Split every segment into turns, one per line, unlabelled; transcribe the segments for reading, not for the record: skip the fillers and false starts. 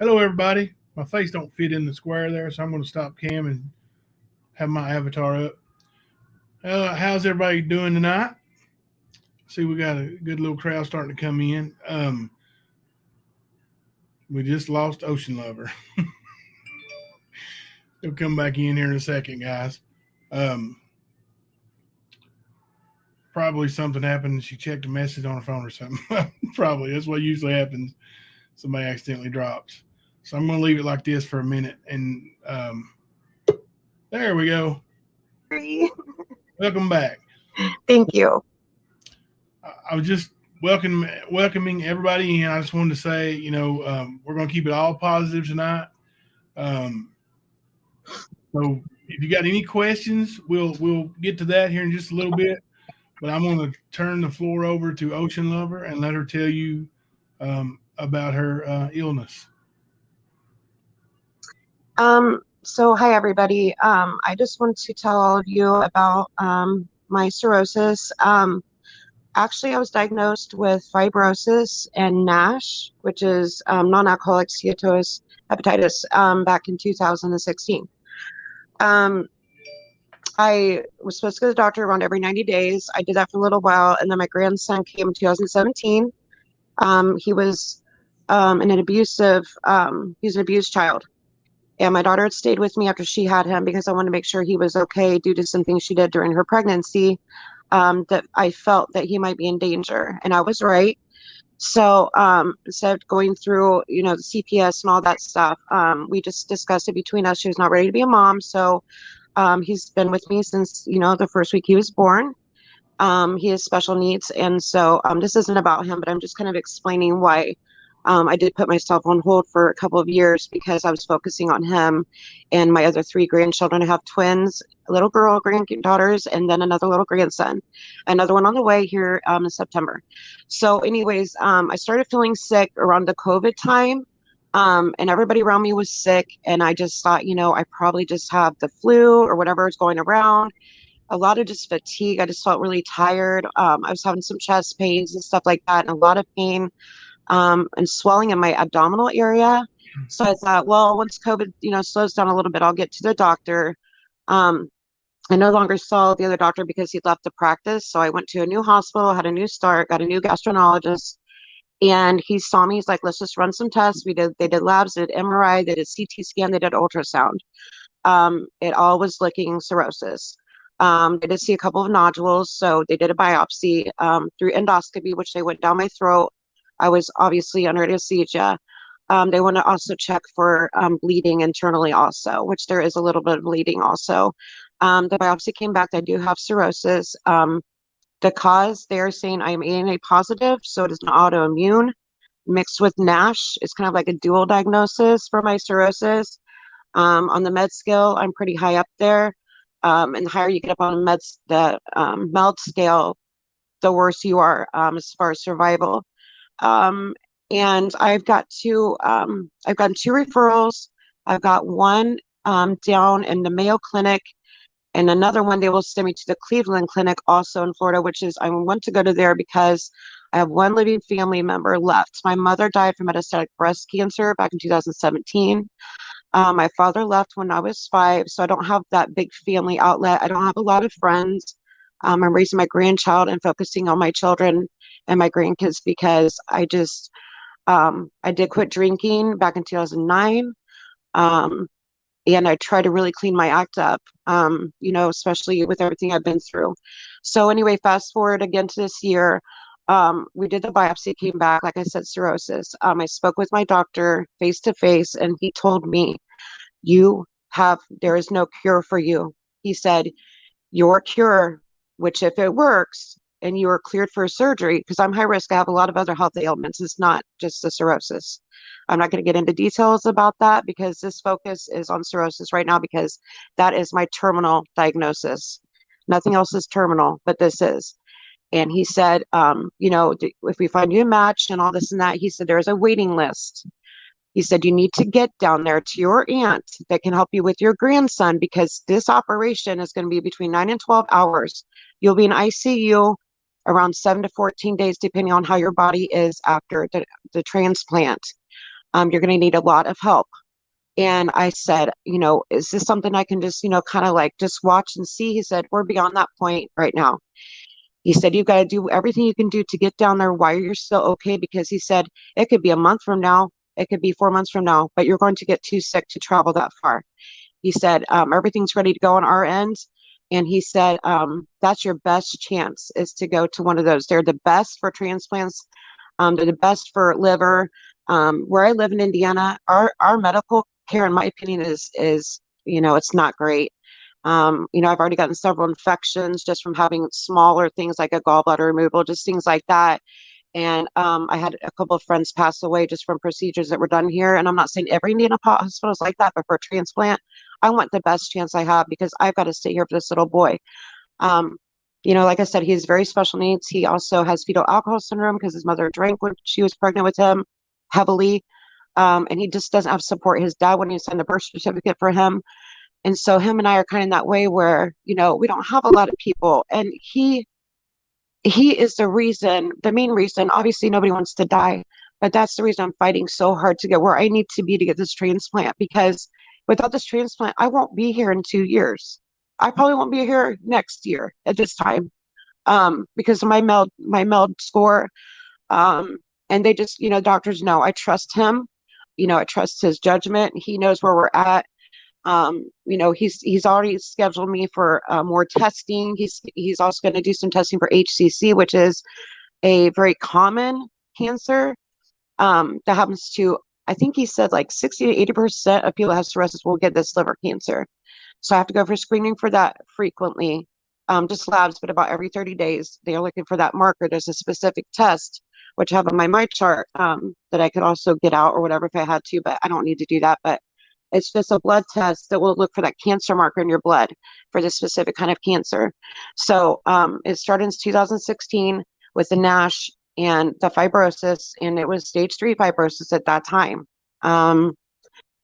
Hello, everybody. My face don't fit in the square there, so I'm going to stop cam and have my avatar up. How's everybody doing tonight? See, we got a good little crowd starting to come in. We just lost Ocean Lover. He'll come back in here in a second, guys. Um, Probably something happened. She checked a message on her phone or something. Probably that's what usually happens. Somebody accidentally drops. So I'm going to leave it like this for a minute, and there we go. Welcome back.
Thank you.
I was just welcoming everybody in. I just wanted to say, we're going to keep it all positive tonight. Um, so if you got any questions, we'll get to that here in just a little bit. But I'm going to turn the floor over to Ocean Lover and let her tell you about her illness.
So hi everybody. I just wanted to tell all of you about my cirrhosis. Actually, I was diagnosed with fibrosis and NASH, which is non-alcoholic steatosis hepatitis, back in 2016. I was supposed to go to the doctor around every 90 days. I did that for a little while, and then my grandson came in 2017. He was an abusive, he's an abused child. And my daughter had stayed with me after she had him because I wanted to make sure he was okay due to some things she did during her pregnancy, that I felt that he might be in danger. And I was right. So instead of going through, the CPS and all that stuff, we just discussed it between us. She was not ready to be a mom. So he's been with me since, the first week he was born. He has special needs. And so this isn't about him, but I'm just kind of explaining why I did put myself on hold for a couple of years because I was focusing on him and my other 3 grandchildren. I have twins, a little girl, granddaughters, and then another little grandson, another one on the way here in September. So anyways, I started feeling sick around the COVID time. And everybody around me was sick. And I just thought, I probably just have the flu or whatever is going around. A lot of just fatigue. I just felt really tired. I was having some chest pains and stuff like that, and a lot of pain and swelling in my abdominal area. So I thought, well, once COVID, slows down a little bit, I'll get to the doctor. I no longer saw the other doctor because he'd left the practice. So I went to a new hospital, had a new start, got a new gastroenterologist, and he saw me. He's like, let's just run some tests. They did labs, they did MRI, they did CT scan, they did ultrasound. It all was looking cirrhosis. They did see a couple of nodules. So they did a biopsy through endoscopy, which they went down my throat. I was obviously under anesthesia. They want to also check for bleeding internally also, which there is a little bit of bleeding also. The biopsy came back that I do have cirrhosis. The cause, they're saying I'm ANA positive, so it is an autoimmune mixed with NASH. It's kind of like a dual diagnosis for my cirrhosis. On the med scale, I'm pretty high up there. And the higher you get up on the MELD scale, the worse you are as far as survival. And I've gotten 2 referrals. I've got one down in the Mayo Clinic, and another one they will send me to the Cleveland Clinic, also in Florida, which is I want to go to there because I have one living family member left. My mother died from metastatic breast cancer back in 2017. My father left when I was 5, so I don't have that big family outlet. I don't have a lot of friends. I'm raising my grandchild and focusing on my children and my grandkids because I did quit drinking back in 2009. And I try to really clean my act up, especially with everything I've been through. So anyway, fast forward again to this year. We did the biopsy, came back, like I said, cirrhosis. I spoke with my doctor face to face, and he told me, there is no cure for you. He said, your cure, which if it works and you are cleared for surgery, because I'm high risk, I have a lot of other health ailments. It's not just the cirrhosis. I'm not going to get into details about that because this focus is on cirrhosis right now because that is my terminal diagnosis. Nothing else is terminal, but this is. And he said, if we find you a match and all this and that, he said, there's a waiting list. He said, you need to get down there to your aunt that can help you with your grandson because this operation is going to be between 9 and 12 hours. You'll be in ICU around 7 to 14 days, depending on how your body is after the transplant. You're going to need a lot of help. And I said, is this something I can just, kind of like just watch and see? He said, we're beyond that point right now. He said, you've got to do everything you can do to get down there while you're still okay, because he said, it could be a month from now, it could be 4 months from now, but you're going to get too sick to travel that far. He said, everything's ready to go on our end. And he said, that's your best chance is to go to one of those. They're the best for transplants. They're the best for liver. Where I live in Indiana, our medical care, in my opinion, is it's not great. I've already gotten several infections just from having smaller things like a gallbladder removal, just things like that. And I had a couple of friends pass away just from procedures that were done here. And I'm not saying every Indiana hospital is like that, but for a transplant, I want the best chance I have because I've got to stay here for this little boy. Um, like I said, he has very special needs. He also has fetal alcohol syndrome because his mother drank when she was pregnant with him heavily. And he just doesn't have support. His dad wouldn't even sign the birth certificate for him. And so him and I are kind of in that way where, we don't have a lot of people. And he is the main reason. Obviously, nobody wants to die, but that's the reason I'm fighting so hard to get where I need to be to get this transplant, because without this transplant, I won't be here in 2 years. I probably won't be here next year at this time, because of my MELD score. And they just, doctors know I trust him. I trust his judgment. He knows where we're at. He's already scheduled me for more testing. He's also going to do some testing for HCC, which is a very common cancer that happens to, I think he said like 60 to 80% of people that have cirrhosis will get this liver cancer. So I have to go for screening for that frequently, just labs, but about every 30 days, they are looking for that marker. There's a specific test, which I have on my chart, that I could also get out or whatever if I had to, but I don't need to do that. But it's just a blood test that will look for that cancer marker in your blood for this specific kind of cancer. So it started in 2016 with the NASH and the fibrosis, and it was stage 3 fibrosis at that time. And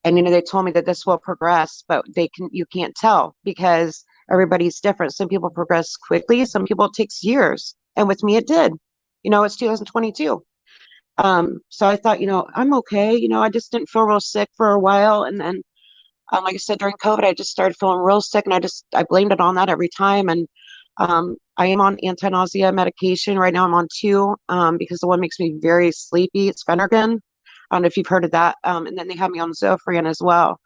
they told me that this will progress, but you can't tell because everybody's different. Some people progress quickly, some people it takes years, and with me it did. It's 2022. So I thought, I'm okay. I just didn't feel real sick for a while. And then, like I said, during COVID, I just started feeling real sick, and I blamed it on that every time. And I am on anti-nausea medication. Right now I'm on 2, because the one makes me very sleepy. It's Phenergan. I don't know if you've heard of that. And then they have me on Zofran as well.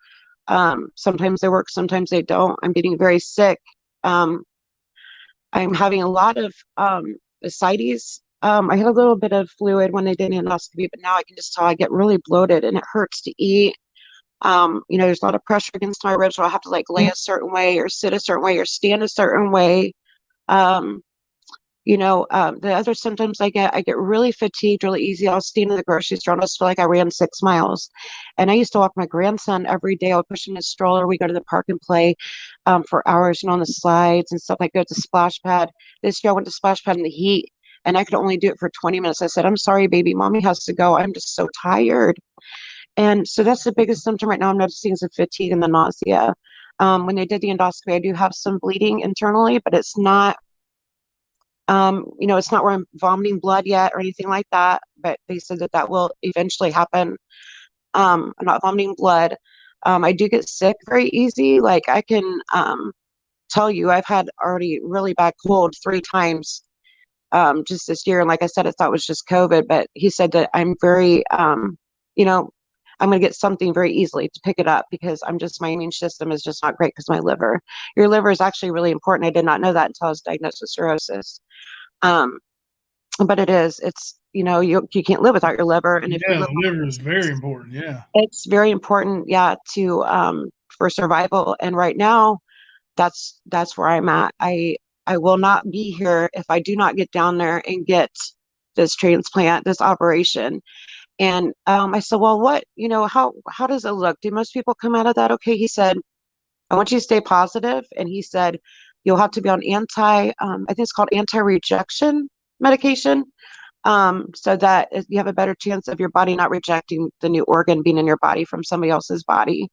Sometimes they work, sometimes they don't. I'm getting very sick. I'm having a lot of ascites. I had a little bit of fluid when they did an endoscopy, but now I can just tell I get really bloated and it hurts to eat. There's a lot of pressure against my ribs, so I have to like lay a certain way or sit a certain way or stand a certain way. The other symptoms I get really fatigued really easy. I'll stand in the grocery store and I just feel like I ran 6 miles. And I used to walk my grandson every day. I would push him in his stroller. We go to the park and play for hours, on the slides and stuff. I go to splash pad. This year I went to splash pad in the heat and I could only do it for 20 minutes. I said, I'm sorry, baby, mommy has to go. I'm just so tired. And so that's the biggest symptom right now I'm noticing is the fatigue and the nausea. When they did the endoscopy, I do have some bleeding internally, but it's not, it's not where I'm vomiting blood yet or anything like that. But they said that will eventually happen. I'm not vomiting blood. I do get sick very easy. Like I can tell you, I've had already really bad cold 3 times just this year. And like I said, I thought it was just COVID, but he said that I'm very, I'm going to get something very easily to pick it up because my immune system is just not great because my liver. Your liver is actually really important. I did not know that until I was diagnosed with cirrhosis. But it's, you can't live without your liver. And if
Yeah, the liver is very important. Yeah.
it's very important. Yeah. For survival. And right now that's where I'm at. I will not be here if I do not get down there and get this transplant, this operation. And I said, well, how does it look? Do most people come out of that okay? He said, I want you to stay positive. And he said, you'll have to be on I think it's called anti-rejection medication, so that you have a better chance of your body not rejecting the new organ being in your body from somebody else's body.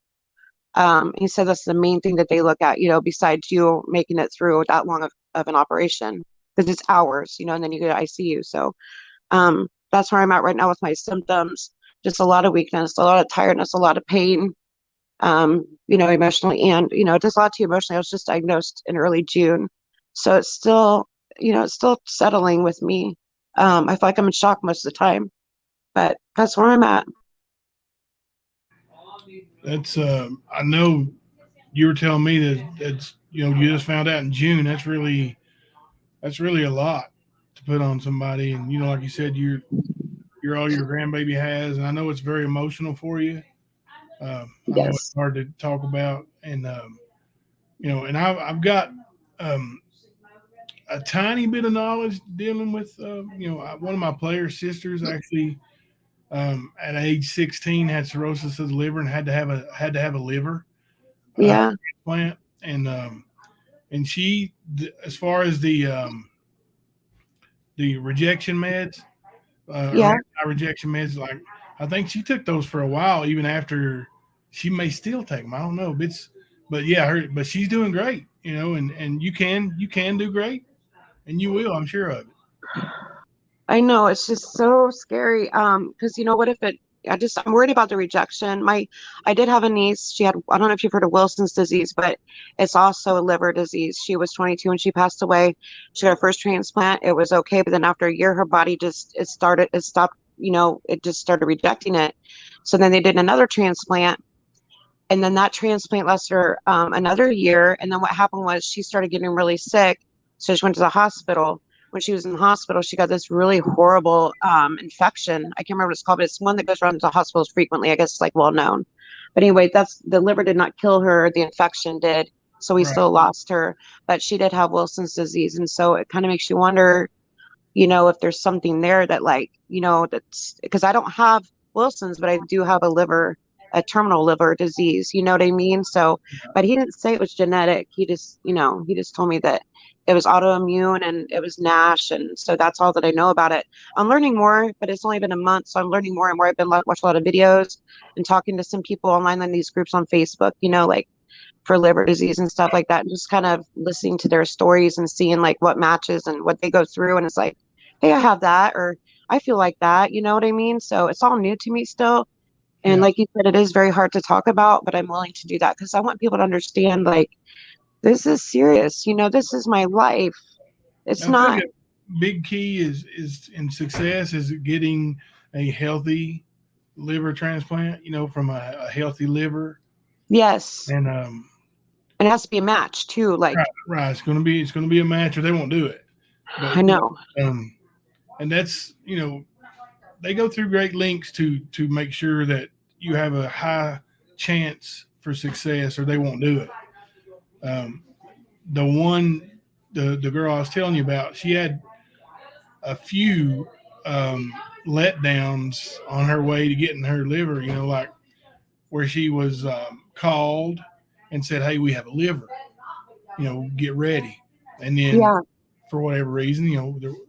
He said that's the main thing that they look at, besides you making it through that long of an operation, because it's hours, and then you go to ICU. So that's where I'm at right now with my symptoms. just a lot of weakness, a lot of tiredness, a lot of pain, emotionally and, just a lot too emotionally. I was just diagnosed in early June. So it's still, it's still settling with me. I feel like I'm in shock most of the time, but that's where I'm at.
That's I know you were telling me that's you just found out in June. That's really a lot to put on somebody, and like you said, you're all your grandbaby has, and I know it's very emotional for you. I know it's
Yes.
hard to talk about, and and I've got um, a tiny bit of knowledge dealing with one of my players' sisters actually at age 16 had cirrhosis of the liver and had to have a liver
Yeah.
transplant, and she, as far as the rejection meds or
Yeah.
anti-rejection meds, like I think she took those for a while, even after she may still take them. I don't know, but yeah, but she's doing great, and you can do great, and you will, I'm sure of it.
I know it's just so scary. Because what if I'm worried about the rejection. I did have a niece. She had, I don't know if you've heard of Wilson's disease, but it's also a liver disease. She was 22 when she passed away. She got her first transplant. It was okay, but then after a year, her body it stopped, it just started rejecting it. So then they did another transplant, and then that transplant lasted her another year. And then what happened was she started getting really sick. So she went to the hospital. When she was in the hospital, she got this really horrible infection. I can't remember what it's called, but it's one that goes around to hospitals frequently. I guess it's like well known. But anyway, that's the liver did not kill her. The infection did. So we
Right.
still lost her. But she did have Wilson's disease. And so it kind of makes you wonder, if there's something there that that's because I don't have Wilson's, but I do have a terminal liver disease, you know what I mean? So, but he didn't say it was genetic. He just told me that it was autoimmune and it was NASH. And so that's all that I know about it. I'm learning more, but it's only been a month. So I'm learning more and more. I've been watching a lot of videos and talking to some people online in these groups on Facebook, like for liver disease and stuff like that, and just kind of listening to their stories and seeing like what matches and what they go through. And it's like, hey, I have that, or I feel like that, you know what I mean? So it's all new to me still. And
Yeah.
like you said, it is very hard to talk about, but I'm willing to do that because I want people to understand like this is serious, this is my life. It's
I think
not.
a big key is in success is getting a healthy liver transplant, from a healthy liver.
Yes.
And
And it has to be a match too.
right,
Like,
right, it's gonna be a match, or they won't do it. But
I know.
and that's they go through great lengths to make sure that you have a high chance for success, or they won't do it. Um, the one, the girl I was telling you about, she had a few letdowns on her way to getting her liver. Like where she was called and said, "Hey, we have a liver. Get ready," and then
Yeah.
for whatever reason,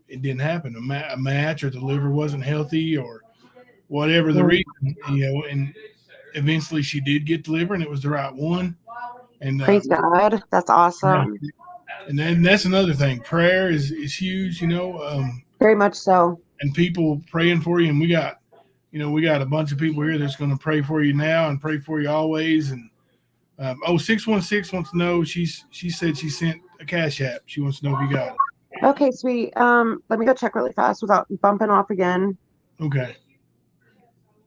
it didn't happen. A match, or the liver wasn't healthy, or whatever the
Mm.
reason. And eventually she did get the liver, and it was the right one. And
Praise God. That's
yeah,
awesome.
and then that's another thing. Prayer is huge,
Very much so.
and people praying for you. And we got a bunch of people here that's going to pray for you now and pray for you always. And 616 wants to know. She said she sent a cash app. She wants to know if you got it.
Okay, sweet. Let me go check really fast without bumping off again.
Okay.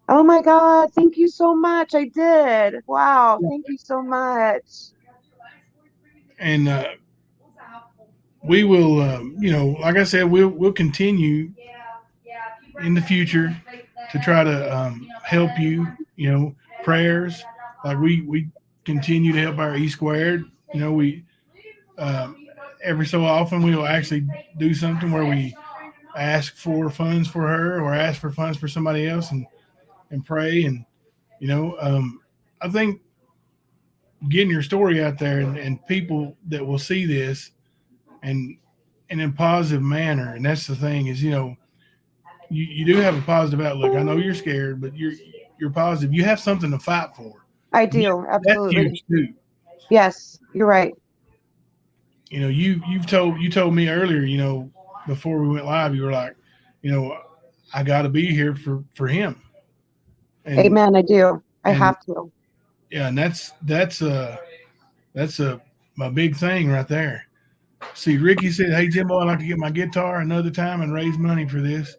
Oh my God, thank you so much. I did. Wow, thank you so much.
And we will, like I said, we'll continue in the future to try to help you. Prayers, like we continue to help our E squared. We um, every so often we will actually do something where we ask for funds for her, or ask for funds for somebody else, and pray. And I think getting your story out there, and people that will see this, and in a positive manner. And that's the thing is, you do have a positive outlook. I know you're scared, but you're positive. You have something to fight for.
I
And
do,
that's
absolutely.
huge too.
Yes, you're right.
You told me earlier, before we went live, you were like, I got to be here for him. And
Amen. I do. I
and
have to.
yeah, and that's a big thing right there. See, Ricky said, "Hey Jimbo, I'd like to get my guitar another time and raise money for this,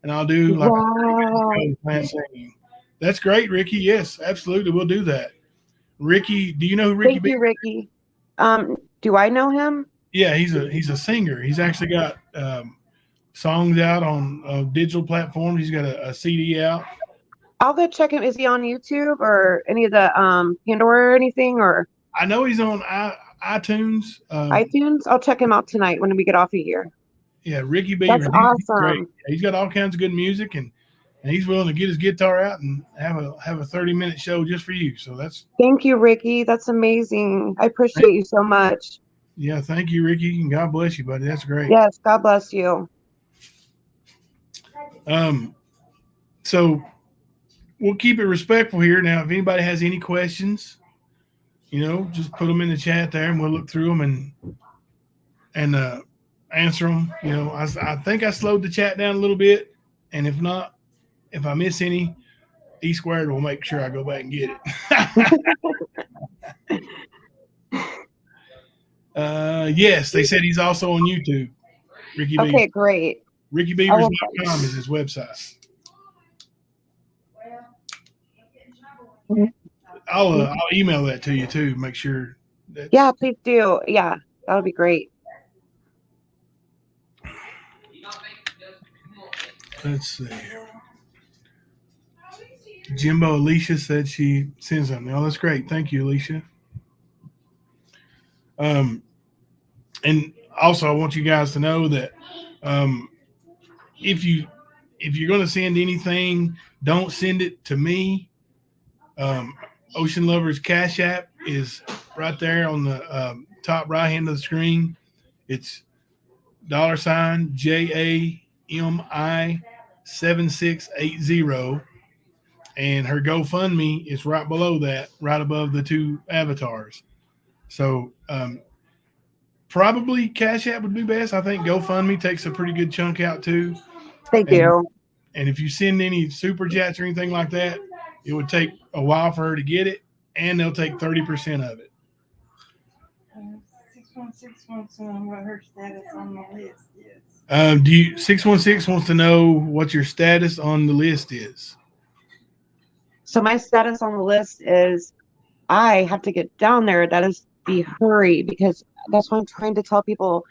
and I'll do like a 30-minute
Wow.
show plant singing." That's great, Ricky. Yes, absolutely, we'll do that. Ricky, do you know who Ricky
Thank
Beaver?
you, Ricky. Do I know him?
Yeah, he's a singer. He's actually got songs out on digital platforms. He's got a CD out.
I'll go check him. Is he on YouTube or any of the Pandora or anything or
I know he's on iTunes.
iTunes? I'll check him out tonight when we get off of here.
Yeah, Ricky Beaver.
That's
He's great.
awesome.
He's got all kinds of good music, and he's willing to get his guitar out and have a 30-minute show just for you. So that's
Thank you, Ricky. That's amazing. I appreciate you so much.
yeah. Thank you, Ricky, and God bless you, buddy. That's great.
Yes, God bless you.
Um, so we'll keep it respectful here. Now, if anybody has any questions, just put them in the chat there, and we'll look through them and answer them. I think I slowed the chat down a little bit, and if not, if I miss any, E squared will make sure I go back and get it. Yes, they said he's also on YouTube. Ricky Beaver.
Okay, great.
RickyBeavers.com is his website. I'll email that to you too. Make sure.
Yeah, please do. Yeah, that would be great.
Let's see. Jimbo Alicia said she sent something. Oh, that's great. Thank you, Alicia. And also I want you guys to know that if you're going to send anything, don't send it to me. Ocean Lovers Cash App is right there on the top right hand of the screen. It's $JAMI7680, and her GoFundMe is right below that, right above the two avatars. So probably Cash App would be best. I think GoFundMe takes a pretty good chunk out too.
They do.
And if you send any super chats or anything like that, it would take a while for her to get it, and they'll take 30% of it.
616 wants to know what her status on the list is.
616 wants to know what your status on the list is.
So my status on the list is I have to get down there. That is the hurry, because that's what I'm trying to tell people.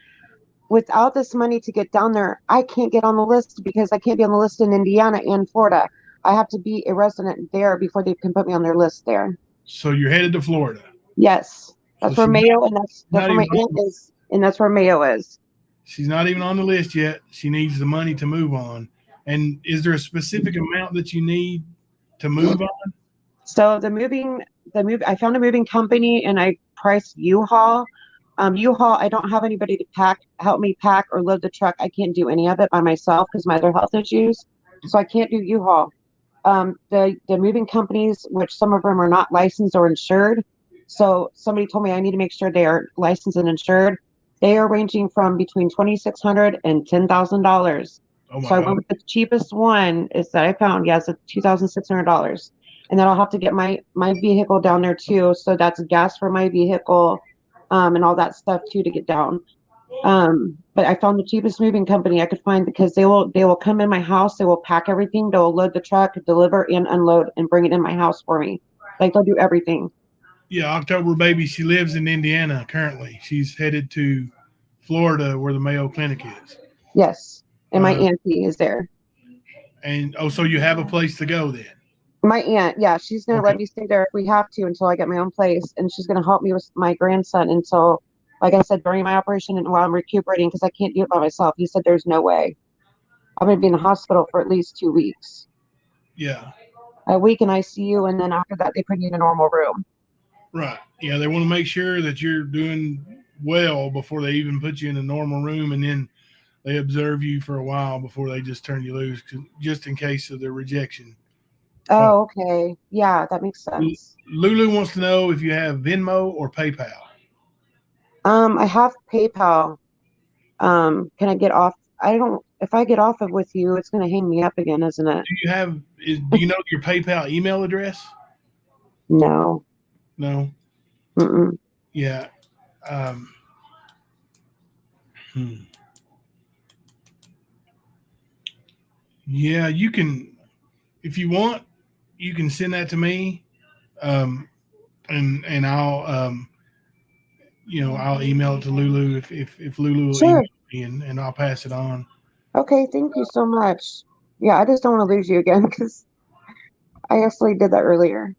Without this money to get down there, I can't get on the list because I can't be on the list in Indiana and Florida. I have to be a resident there before they can put me on their list there.
So you're headed to Florida.
Yes. That's where Mayo, and that's where my aunt is, and that's where Mayo is.
She's not even on the list yet. She needs the money to move on. And is there a specific amount that you need to move on?
So I found a moving company, and I priced U-Haul. U-Haul, I don't have anybody to help me pack or load the truck. I can't do any of it by myself because of my other health issues. So I can't do U-Haul. The moving companies, which some of them are not licensed or insured. So somebody told me I need to make sure they are licensed and insured. They are ranging from between $2,600 and $10,000.
Oh my
So I
God.
went with the cheapest one is that I found. Yes, it's $2,600. And then I'll have to get my vehicle down there too. So that's gas for my vehicle. And all that stuff too to get down. But I found the cheapest moving company I could find because they will come in my house, they will pack everything, they'll load the truck, deliver and unload and bring it in my house for me. Like they'll do everything.
Yeah, October baby, she lives in Indiana currently. She's headed to Florida where the Mayo Clinic is.
Yes. And my auntie is there.
And so you have a place to go then.
My aunt, yeah, she's gonna let me stay there if we have to until I get my own place, and she's gonna help me with my grandson until, like I said, during my operation and while I'm recuperating, because I can't do it by myself. He said there's no way. I'm gonna be in the hospital for at least 2 weeks.
Yeah.
A week in ICU, and then after that they put you in a normal room.
Right. Yeah, they want to make sure that you're doing well before they even put you in a normal room, and then they observe you for a while before they just turn you loose, just in case of the rejection.
Oh, okay. Yeah, that makes sense.
Lulu wants to know if you have Venmo or PayPal.
I have PayPal. Can I get off if I get off of with you, it's going to hang me up again, isn't it?
Do you know your PayPal email address?
No.
No.
Mm-mm.
Yeah. Um, hmm. Yeah, you can, if you want, you can send that to me, and I'll email it to Lulu if Lulu will email
Sure.
me, and I'll pass it on.
Okay, thank you so much. Yeah, I just don't want to lose you again because I actually did that earlier.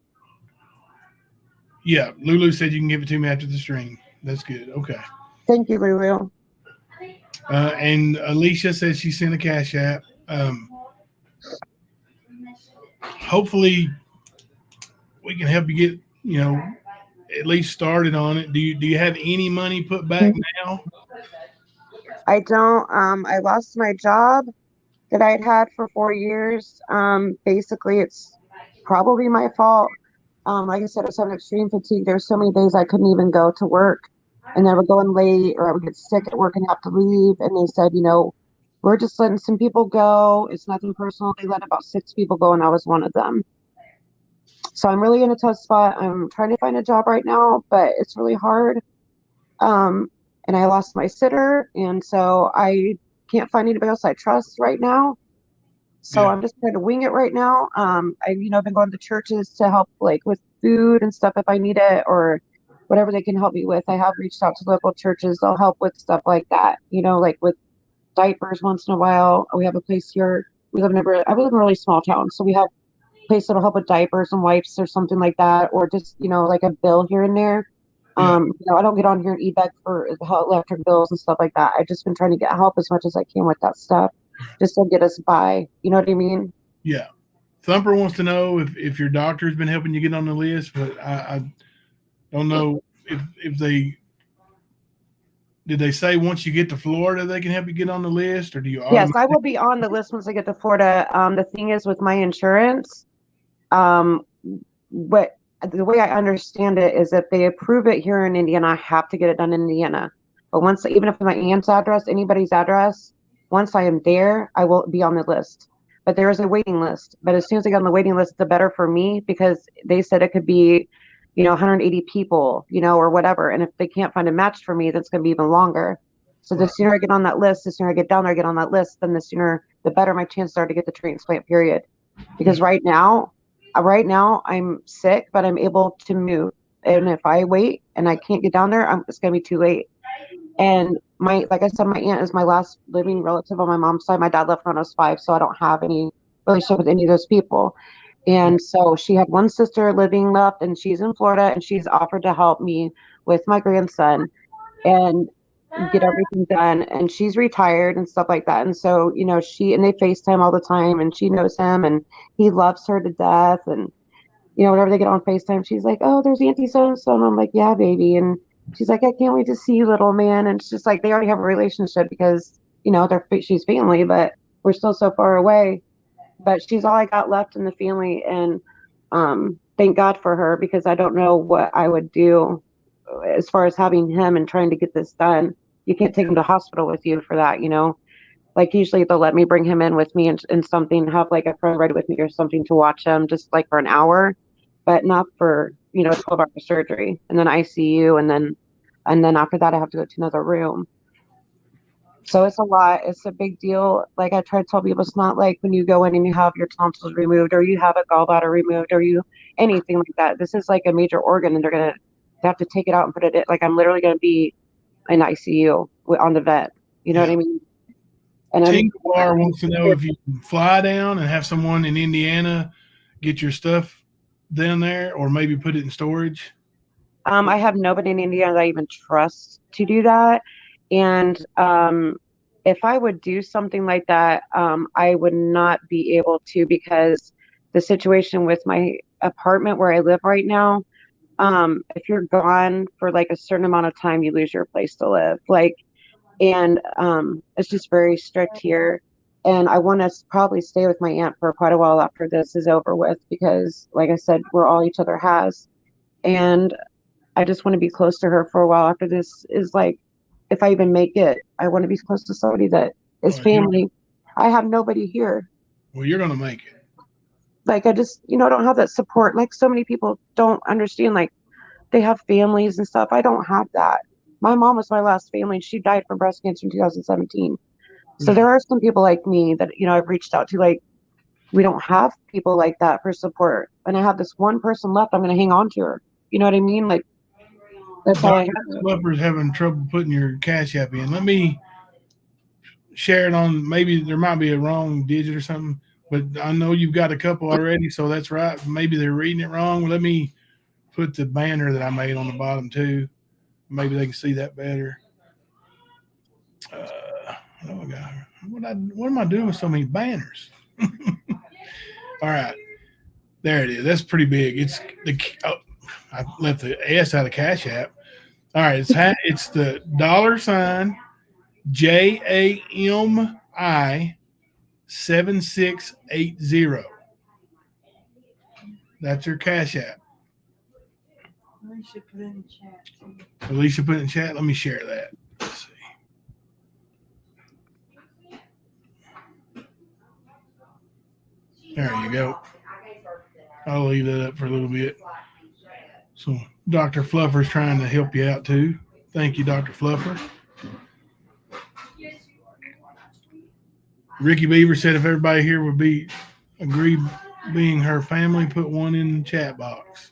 Yeah, Lulu said you can give it to me after the stream. That's good. Okay.
Thank you, Lulu.
And Alicia says she sent a Cash App. Hopefully, we can help you get at least started on it. Do you have any money put back now?
I don't. I lost my job that I'd had for 4 years. Basically, it's probably my fault. Like I said, I was having extreme fatigue. There's so many days I couldn't even go to work, and I would go in late, or I would get sick at work and have to leave. And they said, we're just letting some people go. It's nothing personal. They let about 6 people go, and I was one of them. So I'm really in a tough spot. I'm trying to find a job right now, but it's really hard. Um, and I lost my sitter, and so I can't find anybody else I trust right now. So
Yeah.
I'm just trying to wing it right now. I've been going to churches to help like with food and stuff if I need it or whatever they can help me with. I have reached out to local churches. They'll help with stuff like that, like with diapers once in a while. We have a place here. I live in a really small town, so we have a place that'll help with diapers and wipes or something like that, or just, like a bill here and there.
Yeah.
I don't get on here and e-beg for the electric bills and stuff like that. I've just been trying to get help as much as I can with that stuff, just to get us by. You know what I mean?
Yeah. Thumper wants to know if your doctor's been helping you get on the list, but I don't know if did they say once you get to Florida they can help you get on the list, or do you
Yes, I
automatically?
will be on the list once I get to Florida. The thing is with my insurance, um, what the way I understand it is if they approve it here in Indiana, I have to get it done in Indiana. But even if my aunt's address, anybody's address, once I am there, I will be on the list. But there is a waiting list. But as soon as I get on the waiting list, the better for me because they said it could be, 180 people, or whatever. And if they can't find a match for me, that's going to be even longer. So the
Right.
sooner I get on that list, the sooner I get down there, I get on that list, then the better my chances are to get the transplant, period. Because
Yeah.
right now I'm sick, but I'm able to move. And if I wait and I can't get down there, it's going to be too late. And like I said, my aunt is my last living relative on my mom's side. My dad left when I was 5, so I don't have any relationship with any of those people. And so she had one sister living left, and she's in Florida, and she's offered to help me with my grandson and get everything done. And she's retired and stuff like that. And so, they FaceTime all the time, and she knows him, and he loves her to death. And whenever they get on FaceTime, she's like, "Oh, there's Auntie so and so," and I'm like, "Yeah, baby." And she's like, "I can't wait to see you, little man." And it's just like they already have a relationship because she's family, but we're still so far away. But she's all I got left in the family, and thank God for her because I don't know what I would do as far as having him and trying to get this done. You can't take him to hospital with you for that. Like usually they'll let me bring him in with me and something, have like a friend ride with me or something to watch him just like for an hour, but not for 12-hour surgery and then ICU and then after that I have to go to another room. So it's a lot. It's a big deal. Like I try to tell people, it's not like when you go in and you have your tonsils removed or you have a gallbladder removed or anything like that. This is like a major organ and they have to take it out and put it in. Like I'm literally going to be in ICU on the vet. You know what
Yeah.
I mean? And
Tinker Bar wants to know if you can fly down and have someone in Indiana get your stuff down there, or maybe put it in storage.
I have nobody in Indiana that I even trust to do that. And if I would do something like that, I would not be able to because the situation with my apartment where I live right now, if you're gone for like a certain amount of time, you lose your place to live. And it's just very strict here. And I want to probably stay with my aunt for quite a while after this is over with because, like I said, we're all each other has. And I just want to be close to her for a while after this is like, if I even make it, I want to be close to somebody that is family. I have nobody here.
Well, you're gonna make it.
Like I just, don't have that support. Like so many people don't understand, like they have families and stuff. I don't have that. My mom was my last family and she died from breast cancer in 2017. So
Yeah.
there are some people like me that, I've reached out to, like, we don't have people like that for support. And I have this one person left. I'm going to hang on to her. You know what I mean? Like, that's all I
Dr.
have.
Fluffer's having trouble putting your Cash App in. Let me share it on. Maybe there might be a wrong digit or something, but I know you've got a couple already, so that's right. Maybe they're reading it wrong. Let me put the banner that I made on the bottom too. Maybe they can see that better. Oh God, what am I doing with so many banners? All right, there it is. That's pretty big. It's the I left the S out of Cash App. All right, it's the $JAMI 7680. That's your Cash App.
Alicia put in the chat too.
Alicia put in the chat. Let me share that. Let's see. There you go. I'll leave that up for a little bit. So Dr. Fluffer's trying to help you out too. Thank you, Dr. Fluffer. Ricky Beaver said if everybody here would agree being her family, put one in the chat box.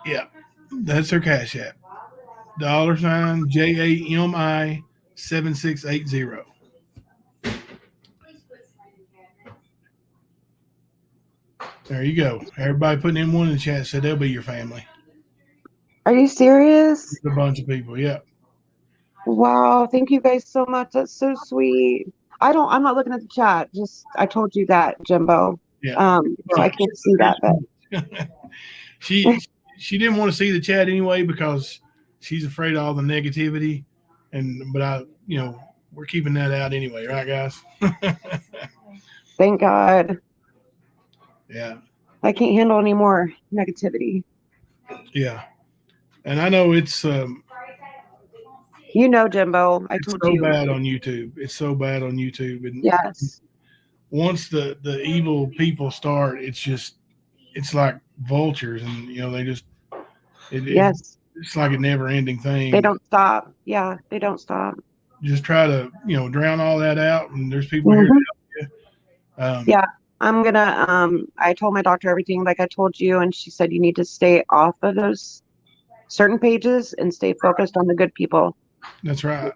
Yeah, that's her Cash App. $JAMI 7680. There you go. Everybody putting in one in the chat said they'll be your family.
Are you serious?
A bunch of people, yeah.
Wow. Thank you guys so much. That's so sweet. I'm not looking at the chat. Just, I told you that, Jimbo.
Yeah.
So I can't see that, but
she didn't want to see the chat anyway because she's afraid of all the negativity. But we're keeping that out anyway, right, guys?
thank God.
Yeah.
I can't handle any more negativity.
Yeah. And I know it's
Jimbo, I told
so
you.
bad on YouTube. It's so bad on YouTube. And
yes.
Once the evil people start, it's like vultures, and they just
Yes.
it's like a never ending thing.
They don't stop. Yeah, they don't stop.
Just try to drown all that out, and there's people here to help you.
Yeah, I'm gonna. I told my doctor everything like I told you, and she said you need to stay off of those certain pages and stay focused on the good people.
That's right.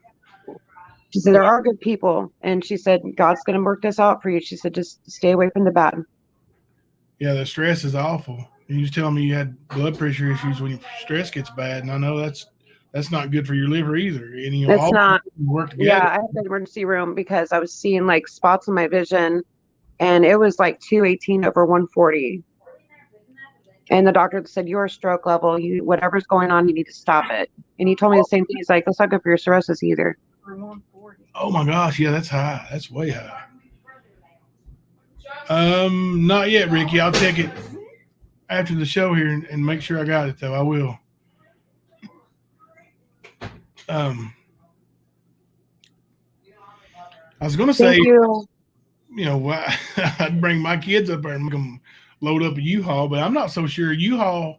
She said there are good people, and she said God's gonna work this out for you. She said just stay away from the bad.
Yeah, the stress is awful. You just telling me you had blood pressure issues when your stress gets bad, and I know that's not good for your liver either. And
It's
all
not.
work together.
Yeah, I had the emergency room because I was seeing like spots in my vision, and it was like 218 over 140. And the doctor said, you're a stroke level. Whatever's going on, you need to stop it. And he told me the same thing. He's like, that's not good for your cirrhosis either.
Oh my gosh, yeah, that's high. That's way high. Not yet, Ricky. I'll check it after the show here and make sure I got it though. I will. I was gonna say, I'd bring my kids up there and make them load up a U-Haul, but I'm not so sure U-Haul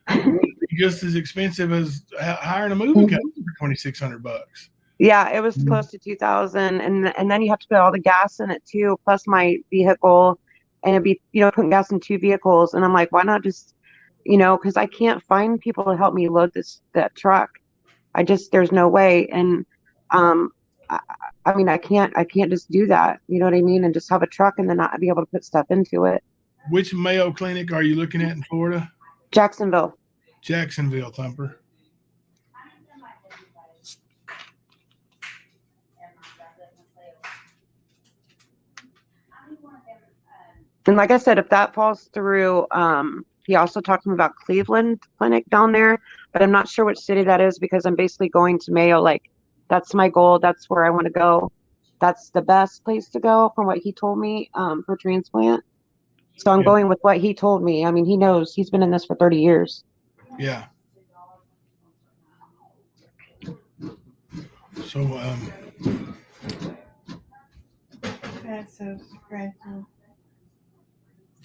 would be just as expensive as hiring a moving company for $2,600.
Yeah, it was close to 2,000, and then you have to put all the gas in it too, plus my vehicle, and it'd be putting gas in 2 vehicles, and I'm like, why not just because I can't find people to help me load that truck. There's no way, and I mean I can't just do that, you know what I mean, and just have a truck and then not be able to put stuff into it.
Which Mayo Clinic are you looking at in Florida?
Jacksonville,
Thumper.
And like I said, if that falls through, he also talked to me about Cleveland Clinic down there, but I'm not sure which city that is because I'm basically going to Mayo. Like, that's my goal. That's where I want to go. That's the best place to go from what he told me for transplant. So I'm going with what he told me. I mean, he knows. He's been in this for 30 years.
Yeah. So
That's so scratchy.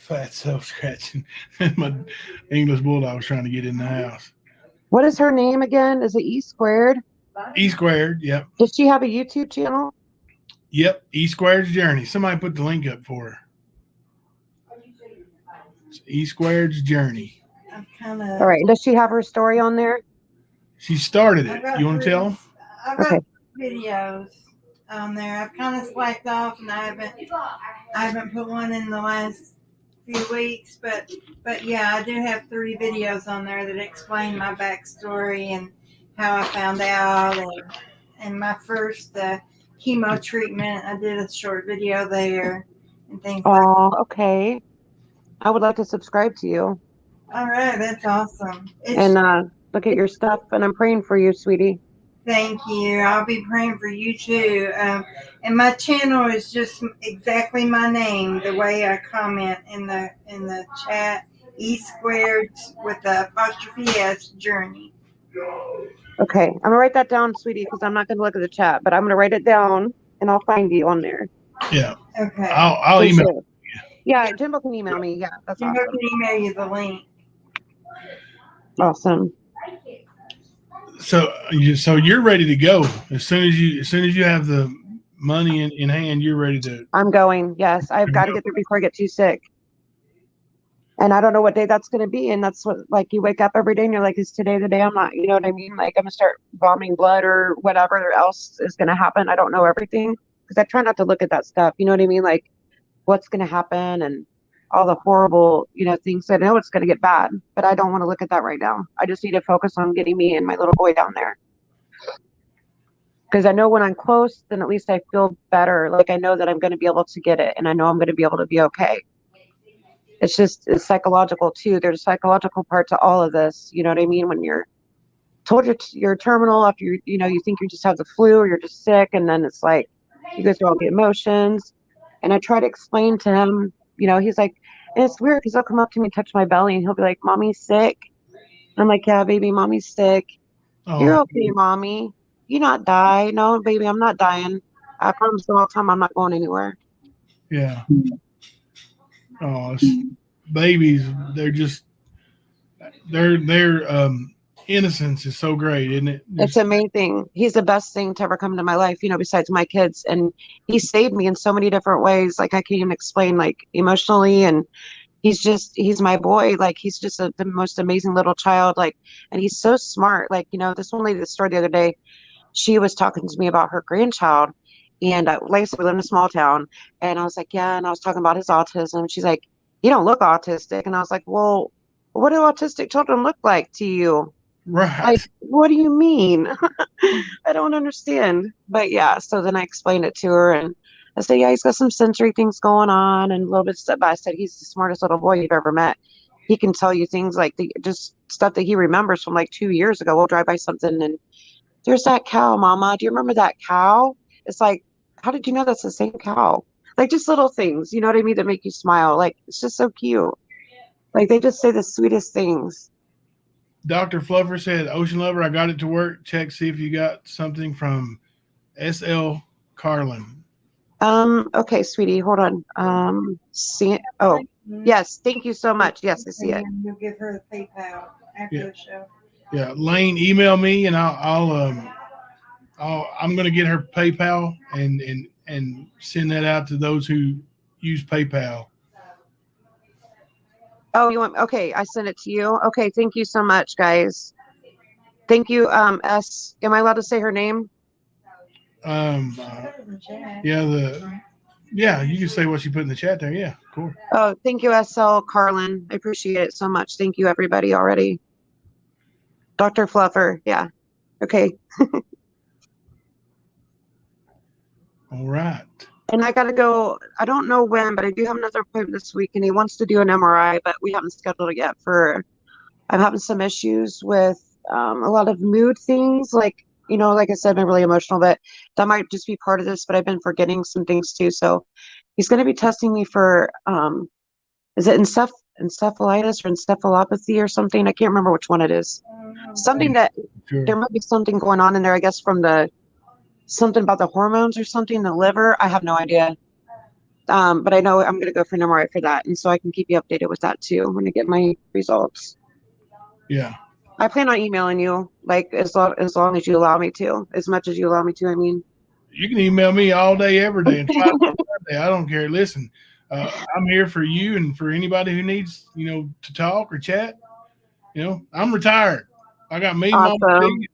fat self scratching. My English bulldog was trying to get in the house.
What is her name again? Is it E squared?
E squared. Yep.
Does she have a YouTube channel?
Yep. E squared's journey. Somebody put the link up for her. It's E squared's journey.
I've kind of.
All right. Does she have her story on there?
She started it. You want to tell them?
I've got videos on there. I've kind of slacked off, and I haven't put one in the last few weeks. But yeah, I do have 3 videos on there that explain my backstory and how I found out, and my first chemo treatment. I did a short video there and things like that.
Oh, okay. I would like to subscribe to you
All right, that's awesome.
and look at your stuff. And I'm praying for you, sweetie.
Thank you. I'll be praying for you too. And my channel is just exactly my name, the way I comment in the chat. E squared with the apostrophe S journey.
Okay. I'm gonna write that down, sweetie, because I'm not gonna look at the chat, but I'm gonna write it down and I'll find you on there.
Yeah.
Okay.
I'll email.
Sure. Yeah, Jimbo can email me. Yeah, that's
Jimbo
awesome.
can email you the link.
Awesome.
So you're ready to go as soon as you have the money in hand. You're ready to.
I'm going. Yes, I've got to get there before I get too sick. And I don't know what day that's going to be. And that's what, like, you wake up every day and you're like, is today the day I'm not, you know what I mean? Like, I'm going to start vomiting blood or whatever else is going to happen. I don't know everything because I try not to look at that stuff. You know what I mean? Like, what's going to happen and all the horrible, things. I know it's going to get bad, but I don't want to look at that right now. I just need to focus on getting me and my little boy down there. Because I know when I'm close, then at least I feel better. Like, I know that I'm going to be able to get it and I know I'm going to be able to be okay. It's psychological too. There's a psychological part to all of this. You know what I mean? When you're told you're terminal after you think you just have the flu or you're just sick. And then it's like, you go through all the emotions. And I try to explain to him, he's like, and it's weird because he'll come up to me, touch my belly, and he'll be like, "Mommy's sick." I'm like, "Yeah, baby, mommy's sick."
Oh,
"You're okay, mommy. You not die." "No, baby, I'm not dying. I promise the whole time I'm not going anywhere."
yeah. Oh, babies. They're just their innocence is so great, isn't it?
It's amazing. He's the best thing to ever come to my life, besides my kids. And he saved me in so many different ways. Like, I can't even explain, like, emotionally. And he's my boy. Like, he's just the most amazing little child. Like, and he's so smart. Like, this one lady, the story the other day, she was talking to me about her grandchild. And like I said, we live in a small town. And I was like, yeah. And I was talking about his autism. She's like, "You don't look autistic." And I was like, "Well, what do autistic children look like to you?"
Right.
Like, what do you mean? I don't understand. But yeah, so then I explained it to her and I said, yeah, he's got some sensory things going on and a little bit step by step. He's the smartest little boy you've ever met. He can tell you things like just stuff that he remembers from like 2 years ago. We'll drive by something and there's that cow, Mama. Do you remember that cow? It's like, how did you know that's the same cow? Like, just little things, you know what I mean, that make you smile. Like, it's just so cute. Like, they just say the sweetest things.
Dr. Fluffer said, "Ocean Lover, I got it to work. Check, see if you got something from SL Carlin."
Okay, sweetie, hold on. See it? Oh, yes, thank you so much. Yes, I see it.
And you'll give her the PayPal after the show.
Yeah, Lane, email me and I'm going to get her PayPal and send that out to those who use PayPal.
Oh, okay, I sent it to you. Okay, thank you so much, guys. Thank you, S. Am I allowed to say her name?
Yeah, you can say what she put in the chat there. Yeah, cool.
Oh, thank you, SL Carlin. I appreciate it so much. Thank you, everybody, already. Dr. Fluffer, yeah. Okay.
All right.
And I got to go, I don't know when, but I do have another appointment this week, and he wants to do an MRI, but we haven't scheduled it yet I'm having some issues with a lot of mood things, like, like I said, I've been really emotional, but that might just be part of this, but I've been forgetting some things too. So he's going to be testing me for, is it encephalitis or encephalopathy or something? I can't remember which one it is. Something that there might be something going on in there, I guess, from the something about the hormones or something, the liver. I have no idea. But I know I'm going to go for an MRI for that. And so I can keep you updated with that too when I get my results.
Yeah.
I plan on emailing you, like as long as you allow me to, as much as you allow me to. I mean,
You can email me all day, every day, and twice on Sunday. I don't care. Listen, I'm here for you and for anybody who needs, to talk or chat. I'm retired. I got me, mom, and
awesome.
me,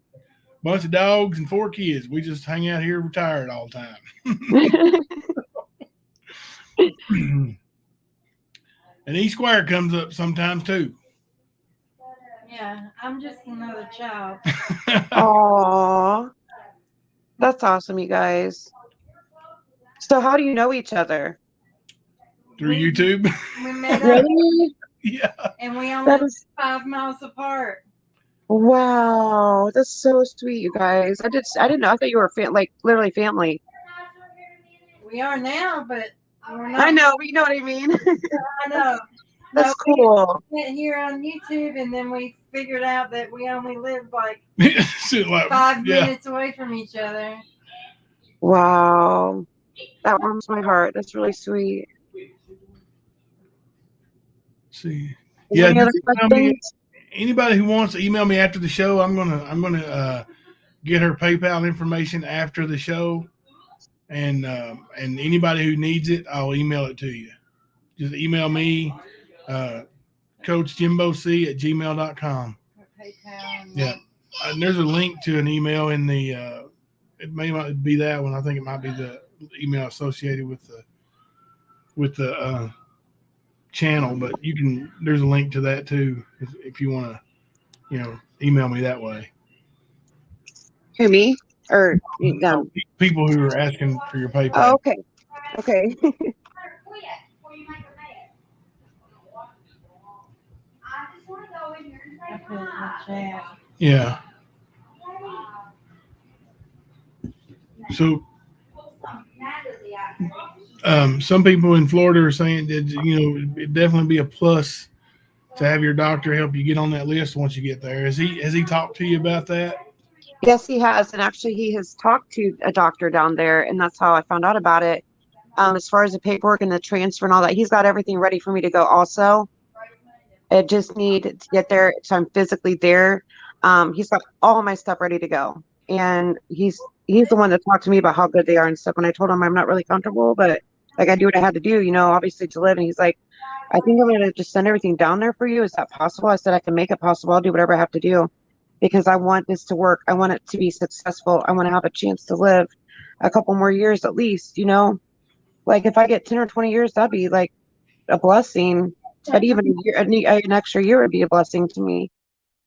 bunch of dogs, and 4 kids. We just hang out here retired all the time. And E Square comes up sometimes too.
Yeah, I'm just another child.
Aw, that's awesome, you guys. So how do you know each other?
Through YouTube.
We met up
Really?
Yeah.
and we only
That
live
is
5 miles apart.
wow. That's so sweet, you guys. I didn't know. I thought you were like literally family.
We are now, but we're not.
I know, but you know what I mean.
I know.
That's
No,
cool.
we met here on YouTube, and then we figured out that we only lived like
Like,
5
yeah.
minutes away from each other.
Wow. That warms my heart. That's really sweet.
See. Yeah,
Any other
just email me.
questions?
Anybody who wants to email me after the show, I'm gonna get her PayPal information after the show, and anybody who needs it, I'll email it to you. Just email me, CoachJimboC@gmail.com.
PayPal.
Yeah, and there's a link to an email in the. It may not be that one. I think it might be the email associated with the channel, but there's a link to that too if you want to email me that way.
Who, me or them?
People who are asking for your PayPal.
Oh, okay. Okay.
I put it in the chat.
Yeah. So some people in Florida are saying that it'd definitely be a plus to have your doctor help you get on that list once you get there. Has he talked to you about that?
Yes, he has. And actually, he has talked to a doctor down there, and that's how I found out about it. As far as the paperwork and the transfer and all that, he's got everything ready for me to go also. I just need to get there, so I'm physically there. He's got all my stuff ready to go. And he's the one that talked to me about how good they are and stuff. When I told him I'm not really comfortable, but like I do what I had to do, obviously to live. And he's like, I think I'm gonna just send everything down there for you. Is that possible? I said I can make it possible. I'll do whatever I have to do because I want this to work. I want it to be successful. I want to have a chance to live a couple more years at least, Like if I get 10 or 20 years, that'd be like a blessing. But even a year, an extra year would be a blessing to me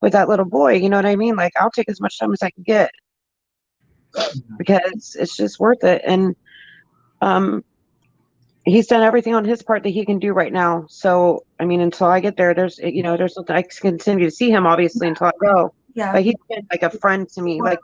with that little boy. You know what I mean? Like I'll take as much time as I can get because it's just worth it. And he's done everything on his part that he can do right now. So I mean, until I get there, there's something I can continue to see him obviously until I go.
Yeah.
But he's been like a friend to me. Like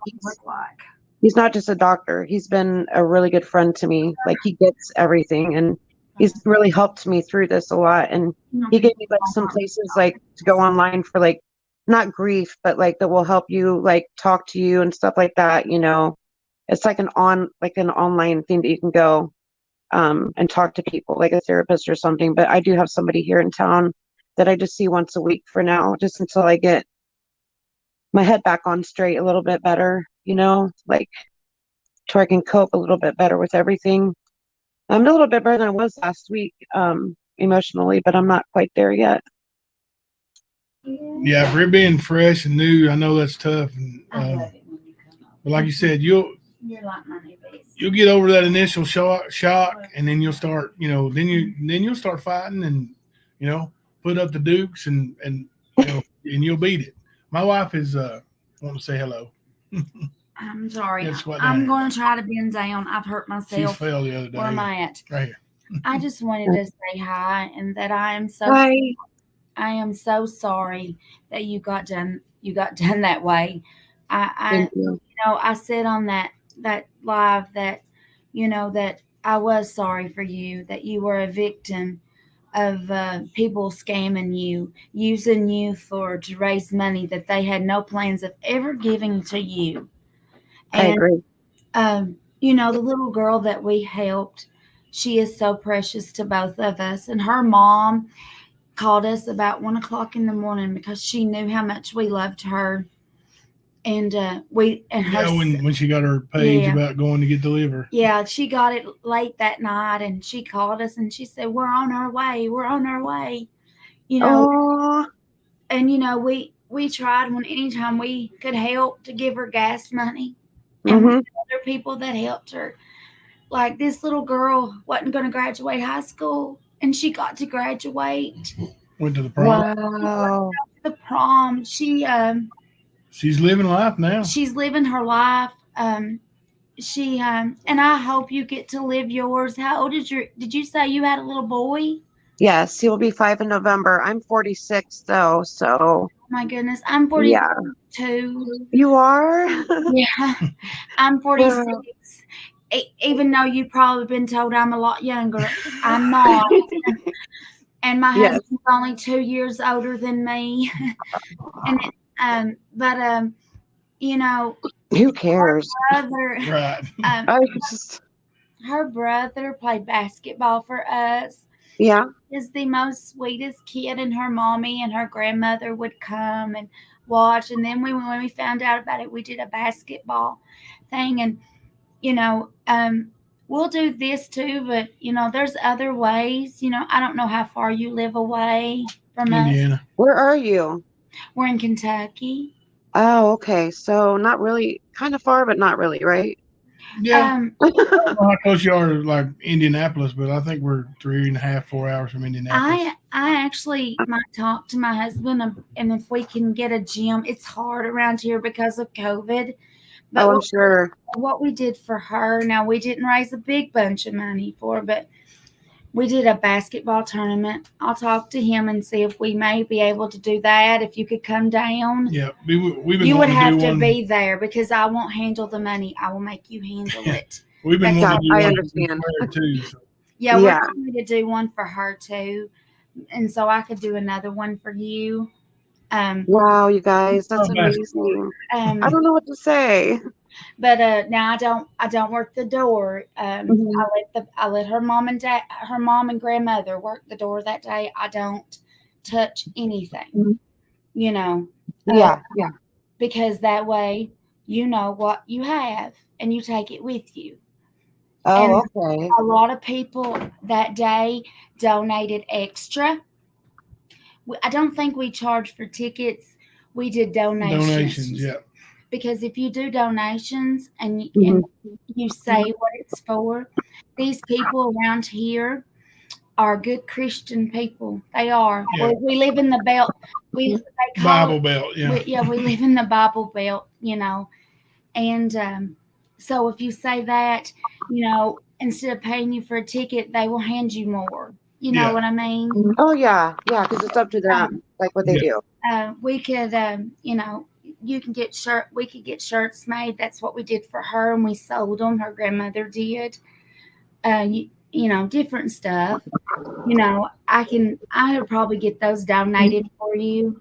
he's not just a doctor. He's been a really good friend to me. Like he gets everything and he's really helped me through this a lot. And he gave me like some places like to go online for like not grief, but like that will help you like talk to you and stuff like that. It's like an online thing that you can go and talk to people like a therapist or something. But I do have somebody here in town that I just see once a week for now, just until I get my head back on straight a little bit better, like to where I can cope a little bit better with everything. I'm a little bit better than I was last week, emotionally, but I'm not quite there yet.
Yeah, for it being fresh and new, I know that's tough. And, but like you said, you're like my new base. You'll get over that initial shock, and then you'll start, then you'll start fighting, and put up the dukes, and and you'll beat it. My wife is want to say hello.
I'm sorry.
Yeah,
I'm going to try to bend down. I've hurt myself.
She fell the other day.
Where am I at?
Right here.
I just wanted to say hi and that I am so sorry that you got done that way.
Thank you.
I said on that live that that I was sorry for you, that you were a victim of people scamming you, using you to raise money that they had no plans of ever giving to you.
I agree.
The little girl that we helped, she is so precious to both of us. And her mom called us about 1 o'clock in the morning because she knew how much we loved her. And her
when she got her page
Yeah.
about going to get the liver.
Yeah, she got it late that night, and she called us and she said, "We're on our way. We're on our way."
Oh,
And we tried when anytime we could help to give her gas money, and we
mm-hmm.
had other people that helped her. Like this little girl wasn't going to graduate high school, and she got to graduate.
Went to the prom.
Wow.
The prom,
She's living life now.
she's living her life. And I hope you get to live yours. How old is did you say you had a little boy?
Yes, he will be 5 in November. I'm 46 though, so
My goodness, I'm
yeah.
42.
You are?
Yeah, I'm 46.
Wow.
Even though you've probably been told I'm a lot younger, I'm not. And my
Yes.
husband's only 2 years older than me. But
Who cares?
brother,
Right.
I just,
her brother played basketball for us.
yeah.
Is the most sweetest kid, and her mommy and her grandmother would come and watch. And then when we found out about it, we did a basketball thing, and we'll do this too, but there's other ways. I don't know how far you live away from us.
Indiana.
Where are you?
We're in Kentucky.
Oh, okay. So not really, kind of far, but not really, right?
Yeah.
Um,
I don't know how close you are to like Indianapolis, but I think we're 3.5, 4 hours from Indianapolis.
I actually might talk to my husband, and if we can get a gym. It's hard around here because of COVID. But
Oh, I'm sure.
what we did for her, now we didn't raise a big bunch of money for her, but we did a basketball tournament. I'll talk to him and see if we may be able to do that. If you could come down.
Yeah, we've been
You would
wanting
have
do
to
one.
be there because I won't handle the money. I will make you handle it.
We've been
Yeah,
wanting to do
I
one
understand.
for her too. So.
Yeah,
Yeah.
we're going to do one for her too. And so I could do another one for you.
Wow, you guys, that's
Oh,
amazing. I
Um,
don't know what to say.
but now I don't work the door.
Mhm.
I let her mom and grandmother work the door that day. I don't touch anything.
Mhm.
You know,
Yeah, yeah.
because that way you know what you have and you take it with you. And
Oh, okay.
a lot of people that day donated extra. I don't think we charged for tickets. We did
Donations, yeah.
Because if you do donations and
Mhm.
you say what it's for, these people around here are good Christian people. They are.
Yeah.
We live in the belt. They call
Bible
it,
Belt, yeah.
we live in the Bible Belt, and so if you say that, instead of paying you for a ticket, they will hand you more. You know
Yeah.
what I mean?
Oh, yeah, yeah, because it's up to them, like what they
Yeah.
do.
We could, you can get we could get shirts made. That's what we did for her, and we sold them. Her grandmother did. Different stuff. I could probably get those donated for you.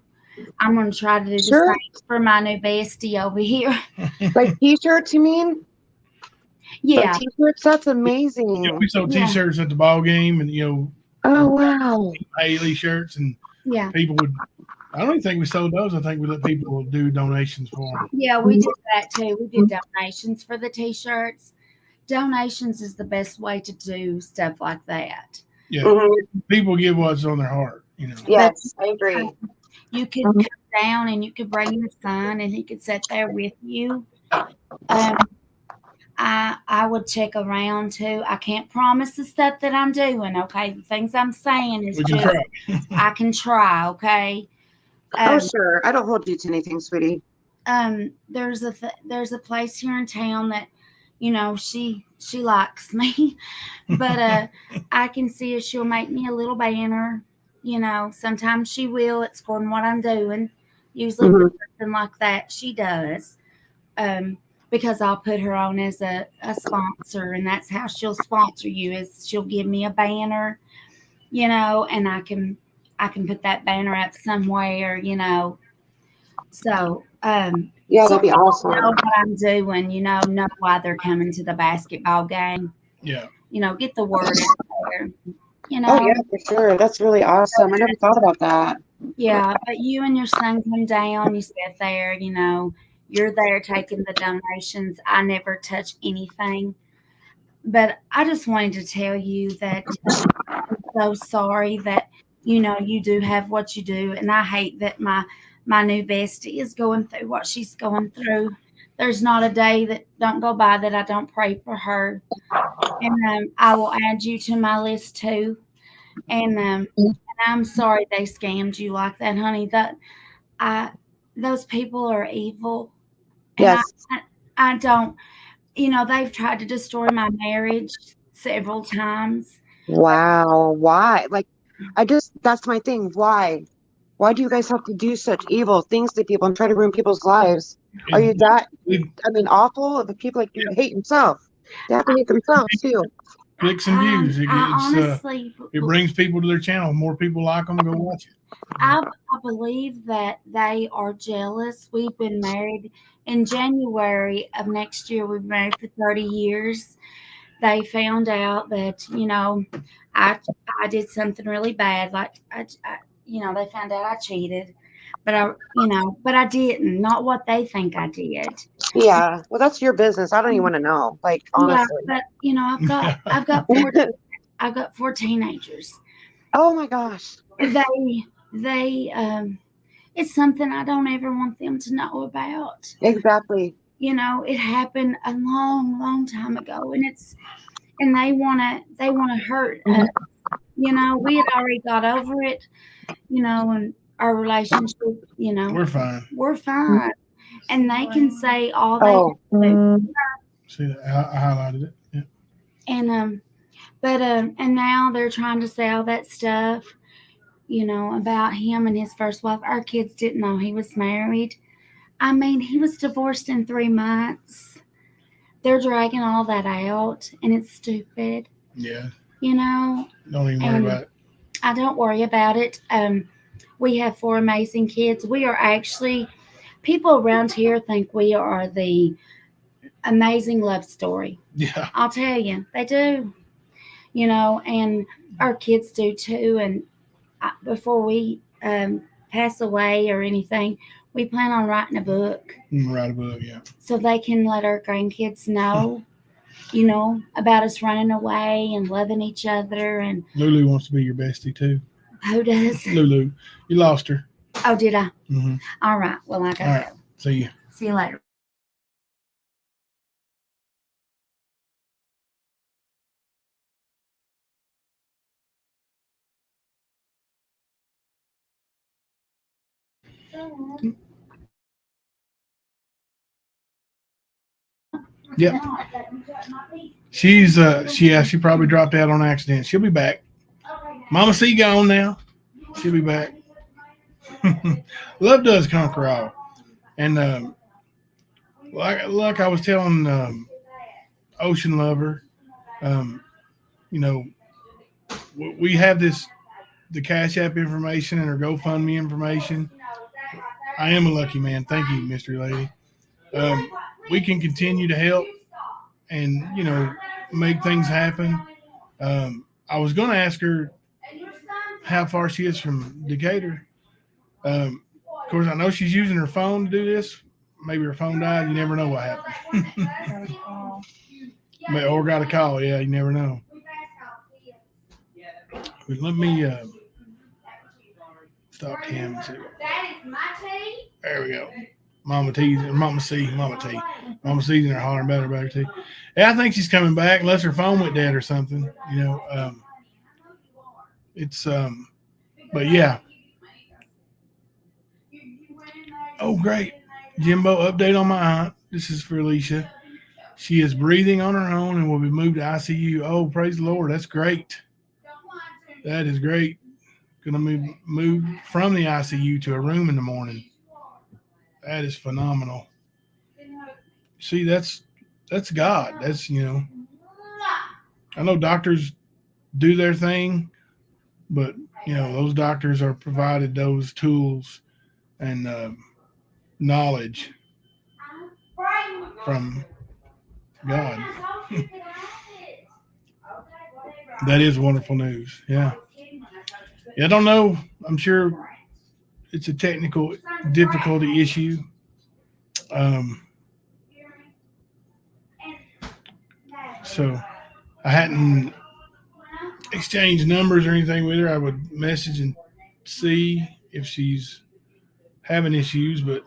I'm gonna try to do the
Sure.
same for my new bestie over here.
Like t-shirts, you mean?
Yeah,
Like t-shirts? That's
Yeah,
amazing.
we sold
Yeah.
T-shirts at the ball game, and
Oh, wow.
Haley shirts, and
yeah,
people would. I don't even think we sold those. I think we let people do donations for them.
yeah. We did that too. We did donations for the t-shirts. Donations is the best way to do stuff like that.
Yeah,
Mhm.
people give what's on their heart.
Yes, I agree.
You could come down and you could bring your son, and he could sit there with you. I would check around too. I can't promise the stuff that I'm doing. Okay, the things I'm saying is
We can
just
try.
I can try. Okay.
Oh, sure. I don't hold you to anything, sweetie.
There's a place here in town that she likes me, but I can see if she'll make me a little banner. Sometimes she will. It's for what I'm doing. Usually for something like that, she does. Because I'll put her on as a sponsor, and that's how she'll sponsor you. Is she'll give me a banner, and I can put that banner up somewhere, So,
Yeah,
so
that'd be awesome.
know what I'm doing, know why they're coming to the basketball game.
Yeah.
Get the word out there.
Oh yeah, for sure. That's really awesome. I never thought about that.
Yeah, but you and your son come down, you sit there, you're there taking the donations. I never touch anything. But I just wanted to tell you that I'm so sorry that, you do have what you do. And I hate that my new bestie is going through what she's going through. There's not a day that don't go by that I don't pray for her. And I will add you to my list too. And I'm sorry they scammed you like that, honey. I those people are evil, and
Yes.
I don't. They've tried to destroy my marriage several times.
Wow. Why? Like, that's my thing. Why? Why do you guys have to do such evil things to people and try to ruin people's lives? Are you that, awful? The people like you hate yourself. They have to hate themselves too.
Clicks and views.
I honestly,
it brings people to their channel. More people like them, go watch it.
I believe that they are jealous. We've been married in January of next year. We've been married for 30 years. They found out that, I did something really bad. Like, they found out I cheated, but I didn't. Not what they think I did.
Yeah. Well, that's your business. I don't even want to know. Like, honestly.
Yeah, but I've got 4 teenagers.
Oh my gosh.
They it's something I don't ever want them to know about.
Exactly.
It happened a long, long time ago, and they wanna hurt us. We had already got over it, and our relationship,
We're fine.
we're fine. And they can say all they
Oh.
want to.
See that? I highlighted it. Yeah.
And and now they're trying to say all that stuff, about him and his first wife. Our kids didn't know he was married. I mean, he was divorced in 3 months. They're dragging all that out, and it's stupid.
Yeah.
Don't
even worry about it.
I don't worry about it. We have 4 amazing kids. We are actually, people around here think we are the amazing love story.
Yeah.
I'll tell you, they do. And our kids do too. And before we pass away or anything, we plan on writing a book.
Write a book, yeah.
So they can let our grandkids know, about us running away and loving each other. And
Lulu wants to be your bestie too.
Who does?
Lulu. You lost her.
Oh, did I?
Mm-hmm.
All right. Well, I gotta go.
See you.
See you later.
Yep. She probably dropped out on accident. She'll be back. Mama C gone now. She'll be back. Love does conquer all. And like I was telling Ocean Lover, we have the Cash App information and her GoFundMe information. I am a lucky man. Thank you, Mystery Lady. We can continue to help and, make things happen. I was going to ask her how far she is from Decatur. Of course, I know she's using her phone to do this. Maybe her phone died. You never know what happened. Or got a call. Yeah, you never know. But let me stop Cam and see. There we go. Mama T's and Mama C. Mama C's in there hollering about her too. Yeah, I think she's coming back unless her phone went dead or something. It's but yeah. Oh, great. Jimbo, update on my aunt. This is for Alicia. She is breathing on her own and will be moved to ICU. Oh, praise the Lord. That's great. That is great. Going to move from the ICU to a room in the morning. That is phenomenal. See, that's God. That's, I know doctors do their thing, but, those doctors are provided those tools and knowledge from God. That is wonderful news. Yeah. I don't know. I'm sure it's a technical difficulty issue. So I hadn't exchanged numbers or anything with her. I would message and see if she's having issues, but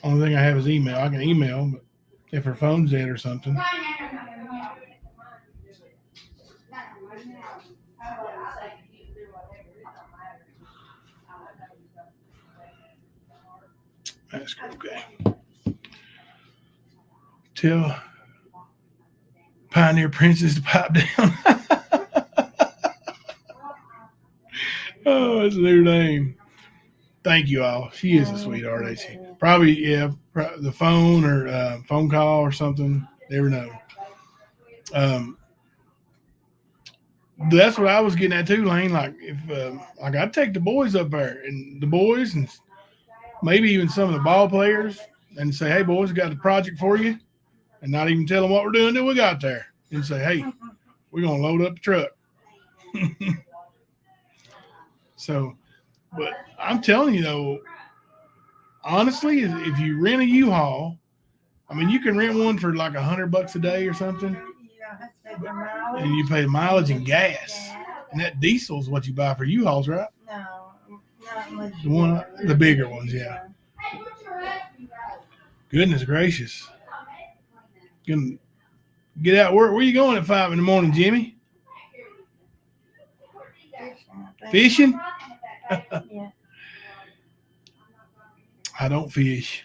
only thing I have is email. I can email, but if her phone's dead or something. That's okay. Tell Pioneer Princess to pipe down. Oh, that's a new name. Thank you all. She is a sweetheart, ain't she? Probably, yeah, the phone or phone call or something. Never know. That's what I was getting at too, Lane. Like if like I'd take the boys up there and the boys and maybe even some of the ball players and say, hey boys, got a project for you, and not even tell them what we're doing till we got there. And say, hey, we're gonna load up the truck. So, but I'm telling you though, honestly, if you rent a U-Haul, I mean you can rent one for like $100 a day or something. And you pay mileage and gas. And that diesel is what you buy for U-Hauls, right?
No, not unless
The bigger ones, yeah. Goodness gracious. Gonna get out work. Where you going at 5 a.m, Jimmy? Fishing?
Yeah.
I don't fish.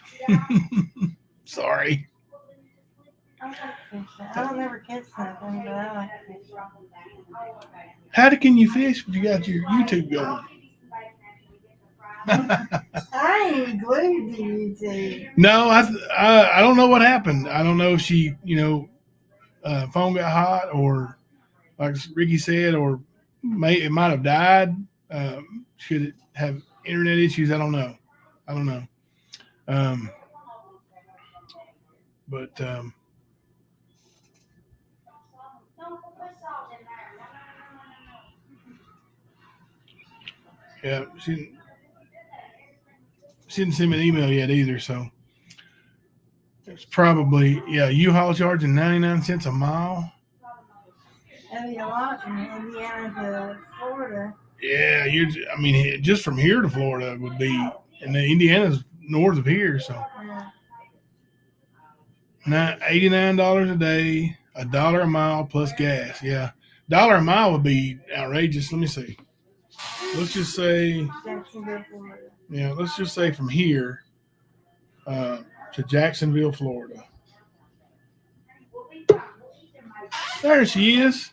Sorry.
I like fishing. I don't ever catch something, but I like fishing.
How can you fish if you got your YouTube going?
I ain't glued to YouTube.
No, I don't know what happened. I don't know if she, phone got hot or, like Ricky said, or it might have died. Should it have internet issues? I don't know. But yeah, she didn't send me an email yet either. So it's probably U-Haul charging 99 cents a mile.
That'd be a lot from Indiana to Florida.
Yeah, just from here to Florida would be, and then Indiana's north of here, so $89 a day, $1 a mile plus gas. Yeah, $1 a mile would be outrageous. Let me see. Let's just say,
Jacksonville, Florida.
Yeah, let's just say from here to Jacksonville, Florida. There she is.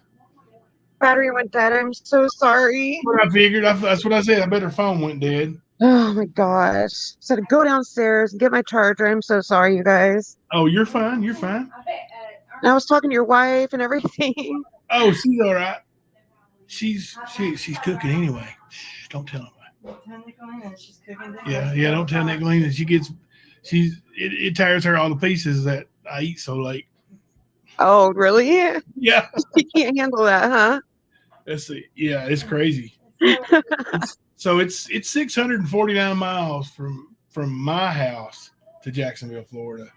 Battery went dead. I'm so sorry.
What I figured. That's what I said. I bet her phone went dead.
Oh my gosh. So to go downstairs and get my charger. I'm so sorry, you guys.
Oh, you're fine. You're fine.
And I was talking to your wife and everything.
Oh, she's all right. She's cooking anyway. Shh, don't tell nobody.
She's cooking.
Yeah. Don't tell Nicolene that it tears her all to pieces that I eat so late.
Oh, really?
Yeah.
She can't handle that, huh?
It's crazy. So it's 649 miles from my house to Jacksonville, Florida.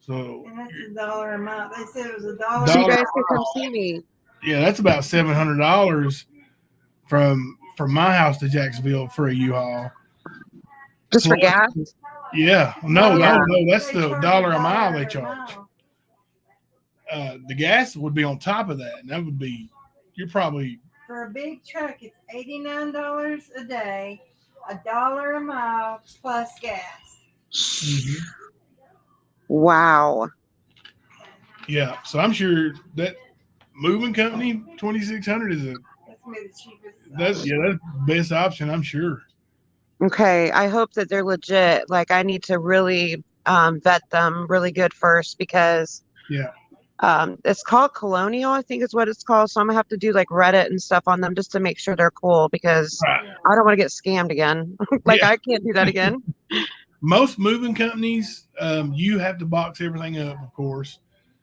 So
and that's $1 a mile. They said it was $1.
So you guys can come see me.
Yeah, that's about $700 from my house to Jacksonville for a U-Haul.
Just for gas?
Yeah. No, that's the $1 a mile they charge. The gas would be on top of that, and that would be
for a big truck. It's $89 a day, $1 a mile plus gas.
Mm-hmm.
Wow.
Yeah, so I'm sure that moving company 2600 is
That's gonna be the cheapest.
that's the best option, I'm sure.
Okay, I hope that they're legit. Like I need to really vet them really good first because It's called Colonial, I think is what it's called. So I'm gonna have to do like Reddit and stuff on them just to make sure they're cool because
Right.
I don't want to get scammed again. Like
Yeah.
I can't do that again.
Most moving companies, you have to box everything up, of course,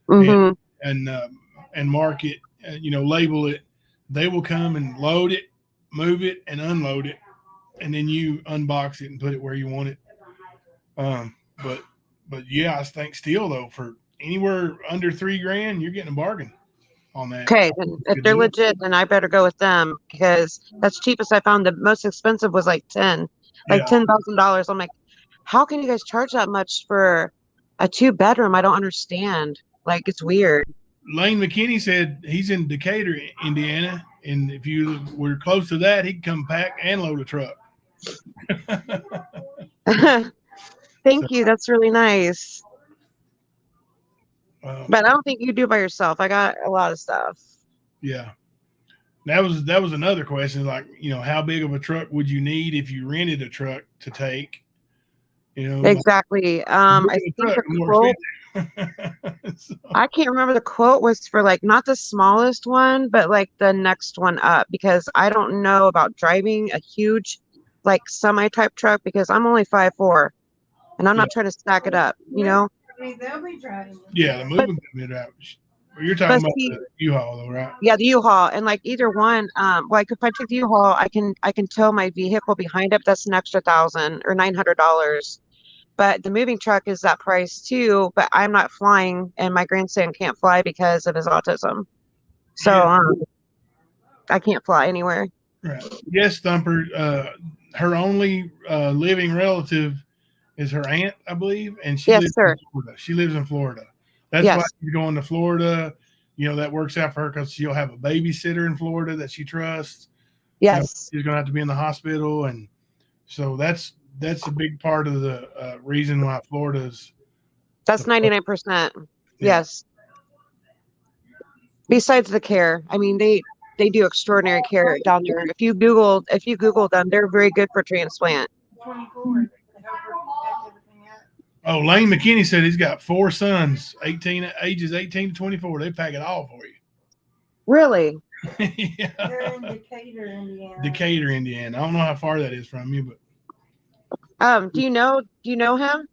Hmm.
and mark it, label it. They will come and load it, move it, and unload it, and then you unbox it and put it where you want it. But yeah, I think still though, for anywhere under $3,000, you're getting a bargain on that.
Okay, then if
Good
they're
deal.
legit, then I better go with them because that's cheapest I found. The most expensive was like
Yeah.
$10,000. I'm like, how can you guys charge that much for a 2-bedroom? I don't understand. Like it's weird.
Lane McKinney said he's in Decatur, Indiana, and if you were close to that, he'd come pack and load a truck.
Thank you. That's really nice.
Well,
But I don't think you do by yourself. I got a lot of stuff.
yeah, that was another question. Like, how big of a truck would you need if you rented a truck to take?
Exactly. I think
truck,
the
more
quote,
expensive. So,
I can't remember the quote was for like not the smallest one, but like the next one up because I don't know about driving a huge like semi type truck because I'm only 5'4" and I'm
Yeah.
not trying to stack it up,
I mean, they'll be driving.
yeah, the moving company route. You're
But
talking about
see,
the U-Haul, though, right?
yeah, the U-Haul and like either one, like if I take the U-Haul, I can tow my vehicle behind it. That's an extra $1,000 or $900. But the moving truck is that price too. But I'm not flying, and my grandson can't fly because of his autism. So
Yeah.
I can't fly anywhere.
Right. Yes, Thumper. Her only living relative is her aunt, I believe, and she
Yes,
lives
sir.
in Florida. She lives in Florida. That's why
Yes,
she's going to Florida. That works out for her because she'll have a babysitter in Florida that she trusts.
yes.
She's going to have to be in the hospital, and so that's a big part of the reason why Florida's.
That's 99%.
Yeah.
Yes. Besides the care, I mean they do extraordinary care down there. If you Google them, they're very good for transplant.
24. They help everything out.
Oh, Lane McKinney said he's got 4 sons, ages 18 to 24. They pack it all for you.
Really?
Yeah.
They're in Decatur, Indiana.
Decatur, Indiana. I don't know how far that is from you, but
Do you know him?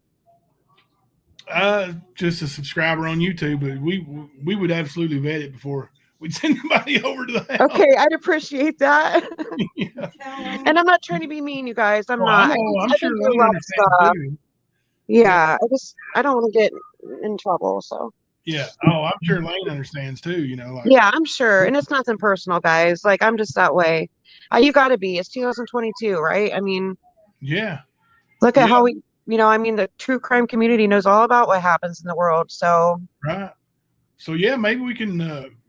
just a subscriber on YouTube, but we would absolutely vet it before we'd send anybody over to the house.
Okay, I'd appreciate that.
Yeah.
And I'm not trying to be mean, you guys. I'm
Well,
not.
I'm
I've
sure
been through a
Lane
lot of
understands
stuff.
too.
Yeah, I don't want to get in trouble. So
Yeah. Oh, I'm sure Lane understands too. Like
yeah, I'm sure. And it's nothing personal, guys. Like I'm just that way. You got to be. It's 2022, right? I mean,
yeah.
look at
Yeah.
how the true crime community knows all about what happens in the world. So
Right. So yeah, maybe we can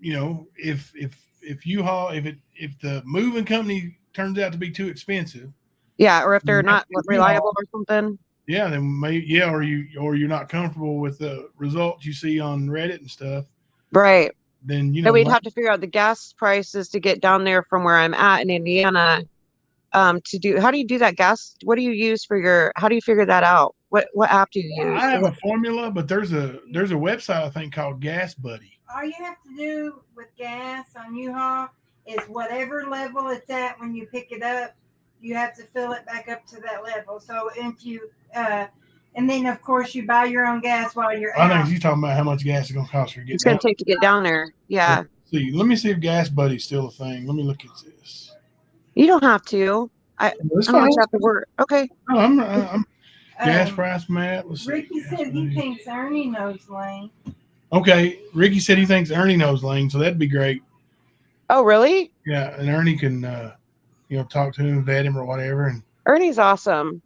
if U-Haul if the moving company turns out to be too expensive.
yeah, or if they're
then
not
U-Haul.
reliable or something.
Yeah, then or you're not comfortable with the results you see on Reddit and stuff.
Right.
Then
Then we'd have to figure out the gas prices to get down there from where I'm at in Indiana. How do you do that gas? What do you use how do you figure that out? What app do you use?
I have a formula, but there's a website I think called Gas Buddy.
All you have to do with gas on U-Haul is whatever level it's at when you pick it up, you have to fill it back up to that level. So if you and then of course you buy your own gas while you're
I
out.
think he's talking about how much gas is going to cost her to get
It's going
down.
to take to get down there. Yeah.
Let me see if Gas Buddy's still a thing. Let me look at this.
You don't have to. I
That's
don't
fine.
have to work. Okay.
No, I'm gas price map. Let's see.
Ricky said he thinks Ernie knows Lane.
Okay, Ricky said he thinks Ernie knows Lane, so that'd be great.
Oh, really?
Yeah, and Ernie can talk to him, vet him or whatever, and
Ernie's awesome.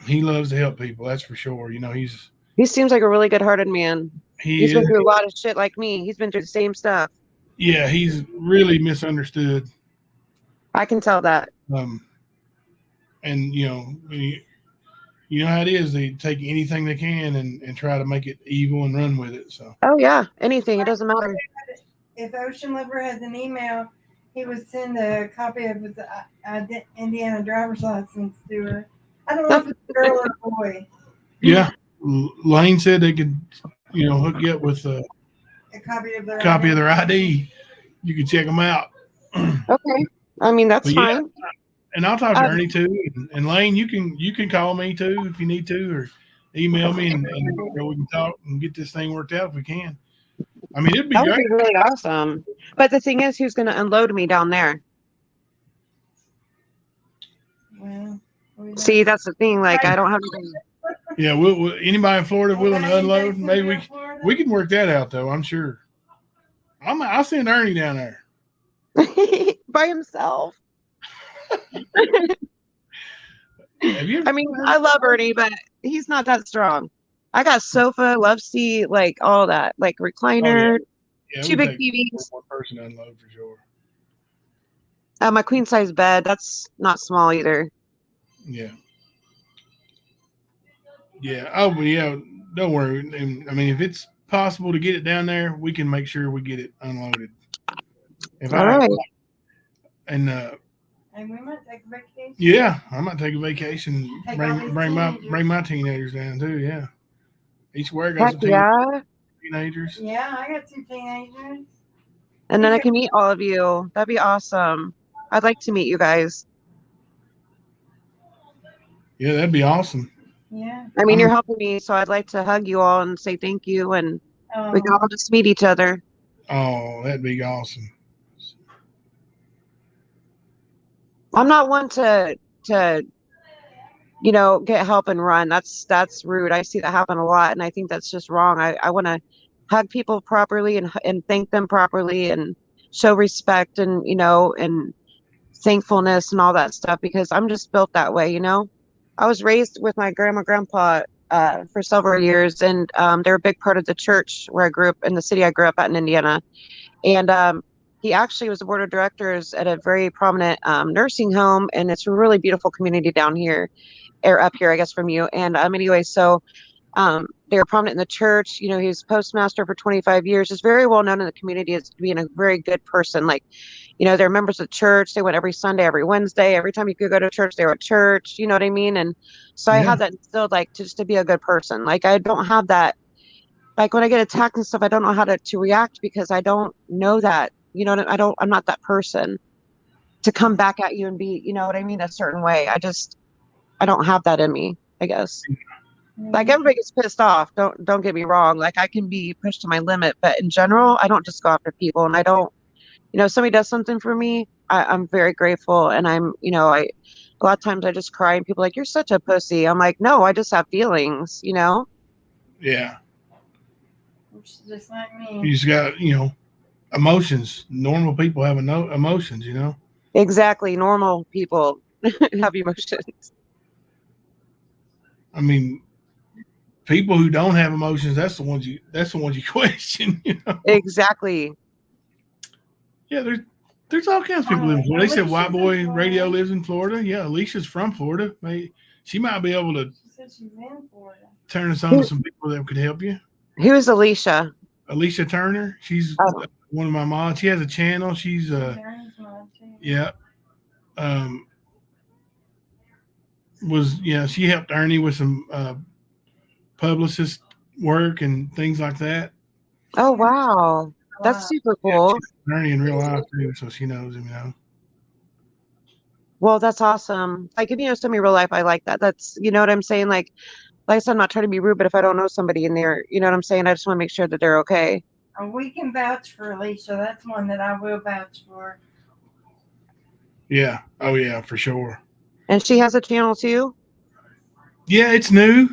he loves to help people. That's for sure.
He seems like a really good-hearted man. He's been through a lot of shit like me. He's been through the same stuff.
Yeah, he's really misunderstood.
I can tell that.
And you know how it is. They take anything they can and try to make it evil and run with it. So.
Oh yeah, anything. It doesn't matter.
If Ocean Liver has an email, he would send a copy of his Indiana driver's license to her. I don't know if it's a girl or a boy.
Yeah, Lane said they could, hook you up with
A copy of their
ID. You can check them out.
Okay. I mean, that's
But yeah,
fine.
and I'll talk to
Um,
Ernie too. And Lane, you can call me too if you need to, or email me, and we can talk and get this thing worked out if we can. I mean, it'd be
that would
great.
be really awesome. But the thing is, who's going to unload me down there?
Well,
See, that's the thing. Like, I don't have
Yeah, we'll anybody in Florida willing to unload, maybe we can work that out though. I'm sure. I'll send Ernie down there.
by himself.
Have you?
I mean, I love Ernie, but he's not that strong. I got sofa, love seat, like all that, like recliner,
Yeah,
two
we
big
take
TVs.
one person to unload for sure.
My queen size bed, that's not small either.
Yeah. Yeah. Oh, but yeah, don't worry. And, I mean, if it's possible to get it down there, we can make sure we get it unloaded.
All right.
And
and we might take a vacation.
yeah, I might take a vacation.
Take all these teenagers.
Bring my teenagers down too. Yeah. Each where got
Heck
some
yeah.
teenagers.
Yeah, I got 2 teenagers.
And then I can meet all of you. That'd be awesome. I'd like to meet you guys.
Yeah, that'd be awesome.
Yeah.
I mean, you're helping me, so I'd like to hug you all and say thank you, and we can all just meet each other.
Oh, that'd be awesome.
I'm not one to get help and run. That's rude. I see that happen a lot, and I think that's just wrong. I want to hug people properly and thank them properly and show respect and and thankfulness and all that stuff, because I'm just built that way. I was raised with my grandpa for several years, and they're a big part of the church where I grew up, in the city I grew up at in Indiana. And he actually was the board of directors at a very prominent nursing home, and it's a really beautiful community down here, or up here, I guess, from you. And anyway, so they were prominent in the church. He was postmaster for 25 years. Is very well known in the community as being a very good person. Like, they're members of the church. They went every Sunday, every Wednesday. Every time you could go to church, they were at church. You know what I mean? And so I have that instilled, like, just to be a good person. Like, I don't have that. Like, when I get attacked and stuff, I don't know how to react, because I don't know that. I'm not that person to come back at you and be, what I mean, a certain way. I don't have that in me, I guess. Like, everybody gets pissed off. Don't get me wrong. Like, I can be pushed to my limit, but in general, I don't just go after people. And I don't, if somebody does something for me, I'm very grateful. And a lot of times I just cry and people are like, you're such a pussy. I'm like, no, I just have feelings,
Yeah.
Just like me.
You just got, emotions. Normal people have emotions,
Exactly. Normal people have emotions.
I mean, people who don't have emotions, that's the ones you question,
Exactly.
Yeah, there's all kinds of people in Florida. They said White Boy Radio lives in Florida. Yeah, Alicia's from Florida. She might be able to
She's in Florida.
turn us on to some people that could help you.
Who's Alicia?
Alicia Turner. She's one of my mods. She has a channel. She's yeah. She helped Ernie with some publicist work and things like that.
Oh wow. That's super cool.
Yeah, Ernie in real life too, so she knows him,
Well, that's awesome. Like, if you know somebody in real life, I like that. That's, you know what I'm saying? Like I said, I'm not trying to be rude, but if I don't know somebody in there, you know what I'm saying? I just want to make sure that they're okay.
We can vouch for Alicia. That's one that I will vouch for.
Yeah. Oh yeah, for sure.
And she has a channel too?
Yeah, it's new.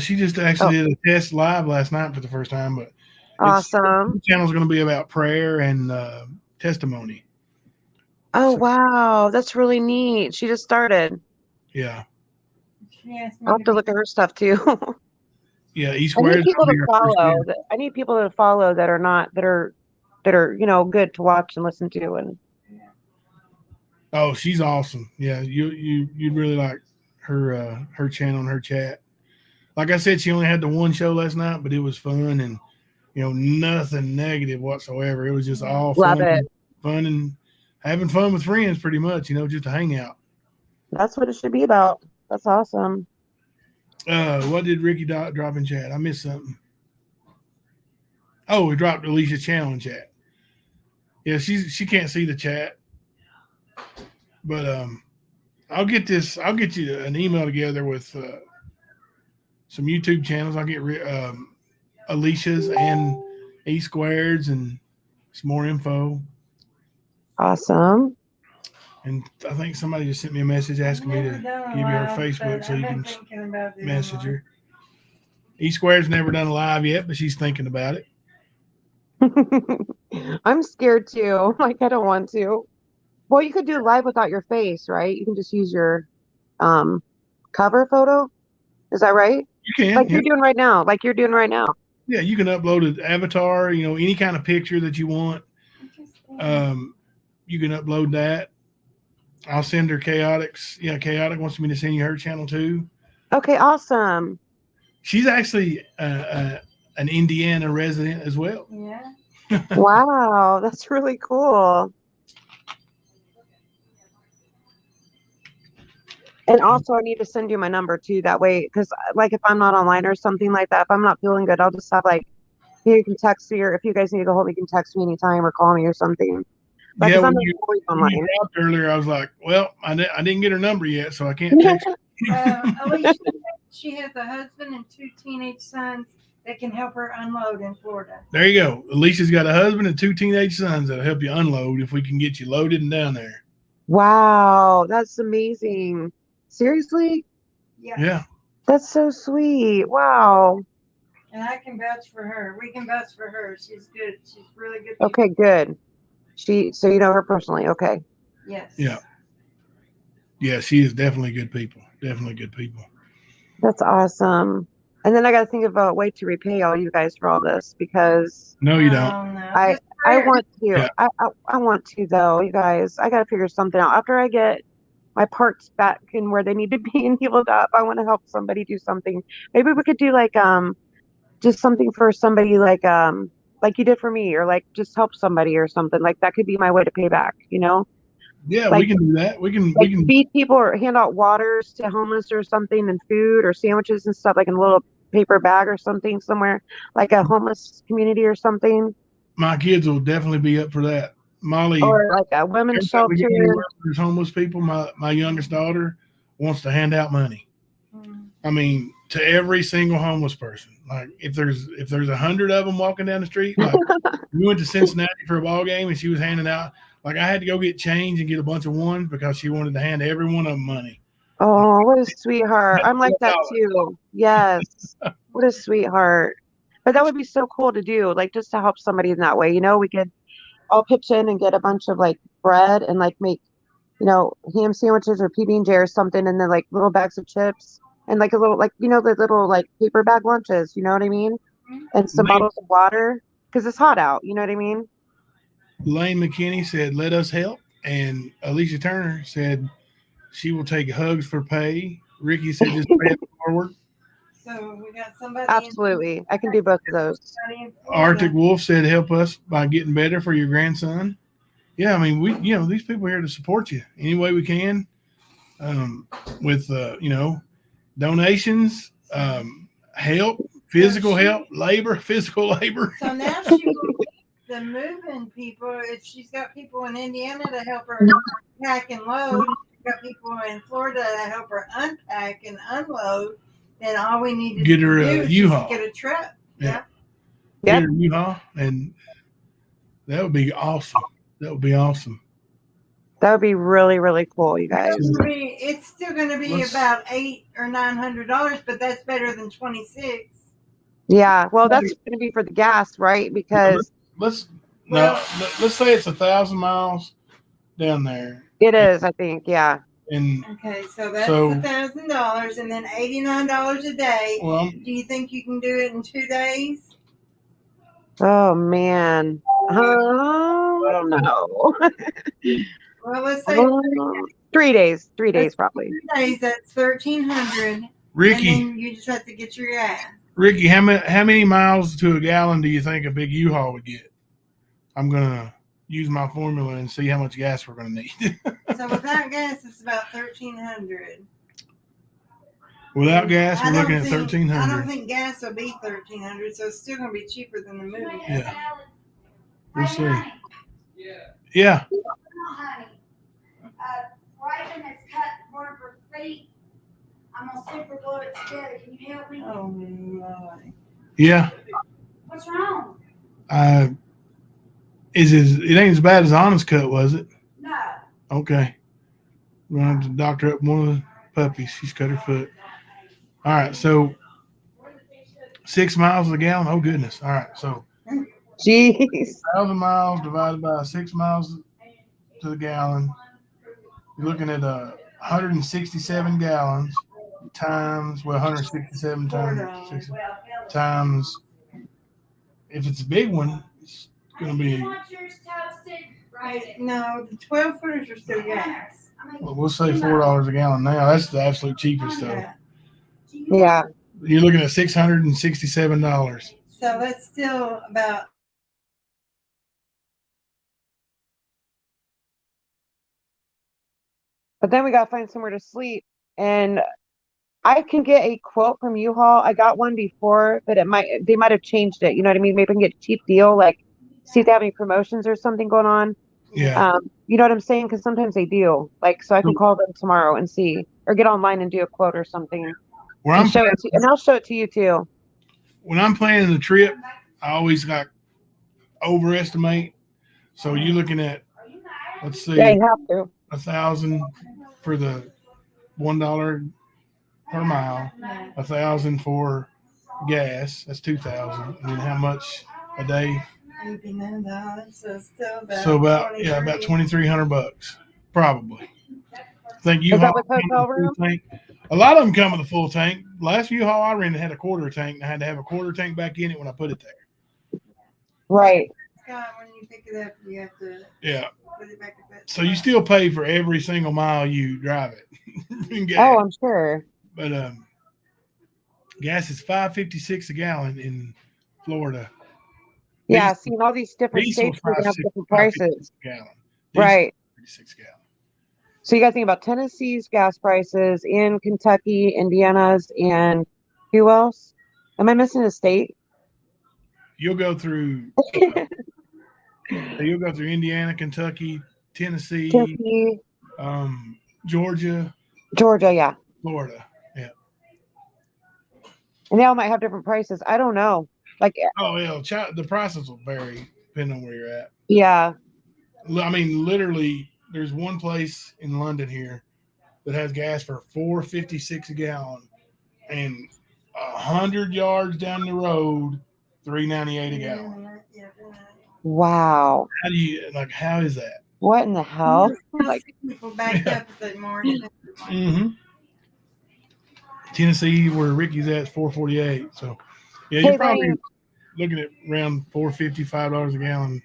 She just actually did a test live last night for the first time, but
awesome.
The channel's going to be about prayer and testimony.
Oh, wow. That's really neat. She just started.
Yeah.
I'll have to look at her stuff too.
Yeah,
I need people to follow. I need people to follow that are good to watch and listen to. And
oh, she's awesome. Yeah, you'd really like her channel and her chat. Like I said, she only had the one show last night, but it was fun and nothing negative whatsoever. It was just all fun.
Love it.
Fun and having fun with friends, pretty much. Just to hang out.
That's what it should be about. That's awesome.
What did Ricky drop in chat? I missed something. Oh, we dropped Alicia's channel in chat. Yeah, she can't see the chat, but I'll get you an email together with some YouTube channels. I'll get Alicia's and E Squared's and some more info.
Awesome.
And I think somebody just sent me a message asking me to give you her Facebook so you can message her. E Squared's never done a live yet, but she's thinking about it.
I'm scared too. Like I don't want to. Well, you could do live without your face, right? You can just use your cover photo. Is that right?
You can.
Like you're doing right now. Like you're doing right now.
Yeah, you can upload an avatar, any kind of picture that you want. You can upload that. I'll send her Chaotic's. Yeah, Chaotic wants me to send you her channel too.
Okay, awesome.
She's actually an Indiana resident as well.
Yeah.
Wow, that's really cool. And also, I need to send you my number too. That way, because like if I'm not online or something like that, if I'm not feeling good, I'll just have like, here you can text me, or if you guys need to hold me, you can text me anytime or call me or something. Like,
Yeah,
I'm
when
always online.
you dropped earlier, I was like, well, I didn't get her number yet, so I can't text her.
Alicia, she has a husband and 2 teenage sons that can help her unload in Florida.
There you go. Alicia's got a husband and 2 teenage sons that'll help you unload if we can get you loaded and down there.
Wow, that's amazing. Seriously?
Yeah.
That's so sweet. Wow.
And I can vouch for her. We can vouch for her. She's good. She's really good.
Okay, good. So you know her personally. Okay.
Yes.
Yeah. Yeah, she is definitely good people. Definitely good people.
That's awesome. And then I got to think of a way to repay all you guys for all this because
No, you don't.
I want to.
Yeah.
I want to though, you guys. I got to figure something out after I get my parts back in where they need to be and healed up. I want to help somebody do something. Maybe we could do like just something for somebody like you did for me, or like just help somebody or something. Like that could be my way to pay back,
Yeah,
like,
we can do that. We can
feed people or hand out waters to homeless or something, and food or sandwiches and stuff, like in a little paper bag or something somewhere, like a homeless community or something.
My kids will definitely be up for that. Molly,
Or like a women's shelter.
There's homeless people. My youngest daughter wants to hand out money. I mean, to every single homeless person. Like if there's 100 of them walking down the street, like we went to Cincinnati for a ball game and she was handing out. Like I had to go get change and get a bunch of ones because she wanted to hand every one of them money.
Oh, what a sweetheart. I'm like that too. Yes. What a sweetheart. But that would be so cool to do, like just to help somebody in that way. We could all pitch in and get a bunch of like bread and like make, ham sandwiches or PB&J or something, and then like little bags of chips and like a little like the little like paper bag lunches, you know what I mean? And some bottles of water because it's hot out, you know what I mean?
Lane McKinney said, "Let us help," and Alicia Turner said she will take hugs for pay. Ricky said, "Just pay it forward."
So we got somebody.
Absolutely, I can do both of those.
Arctic Wolf said, "Help us by getting better for your grandson." Yeah, I mean, these people are here to support you any way we can, with donations, help, physical help, physical labor.
So now she will meet the moving people. If she's got people in Indiana to help her pack and load, she's got people in Florida to help her unpack and unload, then all we need to
Get her
do
a
is
U-Haul.
just get a truck.
Yeah.
Yep.
Get her a U-Haul, and that would be awesome. That would be awesome.
That would be really, really cool, you guys.
It's still going to be about $800 or $900, but that's better than 26.
Yeah, well, that's going to be for the gas, right? Because
let's say it's 1,000 miles down there.
It is, I think, yeah.
And
okay, so that's $1,000, and then $89 a day.
Well,
do you think you can do it in 2 days?
Oh man, I don't know.
Well, let's say
3 days. 3 days probably.
3 days. That's $1,300.
Ricky,
and then you just have to get your gas.
Ricky, how many miles to a gallon do you think a big U-Haul would get? I'm gonna use my formula and see how much gas we're gonna need.
So without gas, it's about $1,300.
Without gas,
I
we're looking
don't
at
think- I
1,300.
don't think gas will be 1,300, so it's still gonna be cheaper than the movie.
Yeah. We'll see. Yeah.
Honey, Raven has cut one of her feet. I'm gonna super glue it together. Can you help me?
Oh Lord.
Yeah.
What's wrong?
It ain't as bad as Anna's cut, was it?
No.
Okay. We're going to doctor up one of the puppies. She's cut her foot. All right. So 6 miles a gallon. Oh, goodness. All right. So
Jeez.
1,000 miles divided by 6 miles to the gallon. You're looking at 167 gallons times, 167 times 60, times. If it's a big one, it's going to be.
Right. No, the 12 footers are still gas.
Well, we'll say $4 a gallon now. That's the absolute cheapest, though.
Yeah.
Yeah.
You're looking at $667.
So that's still about.
But then we got to find somewhere to sleep. And I can get a quote from U-Haul. I got one before, but they might have changed it. You know what I mean? Maybe I can get a cheap deal, like see if they have any promotions or something going on.
Yeah.
You know what I'm saying? Because sometimes they do. Like, so I can call them tomorrow and see, or get online and do a quote or something.
Where
And
I'm
show it to, and I'll show it to you too.
when I'm planning the trip, I always got overestimate. So you're looking at, let's see,
Yeah, you have to.
1,000 for the $1 per mile, 1,000 for gas. That's 2,000. And then how much a day?
$89, so still about.
So about 2,300 bucks, probably. I think
Is that with hotel room?
tank. A lot of them come with a full tank. Last U-Haul I rented had a quarter tank, and I had to have a quarter tank back in it when I put it there.
Right.
Scott, when you pick it up, you have to.
Yeah.
Put it back in.
So you still pay for every single mile you drive it.
Oh, I'm sure.
But gas is $5.56 a gallon in Florida.
Yeah, seeing all these different states, they have different prices.
A gallon.
Right.
56 gallon.
So you got to think about Tennessee's gas prices, in Kentucky, Indiana's, and who else? Am I missing a state?
You'll go through Indiana, Kentucky, Tennessee, Georgia,
yeah.
Florida. Yeah.
And they all might have different prices. I don't know. Like,
oh yeah, the prices will vary depending on where you're at.
Yeah.
I mean, literally, there's one place in London here that has gas for $4.56 a gallon, and 100 yards down the road, $3.98 a gallon.
Wow.
How is that?
What in the hell? Like,
people backed up at the morning.
Mm-hmm. Tennessee, where Ricky's at, is $4.48. So, yeah, you're probably looking at around $4.50, $5 a gallon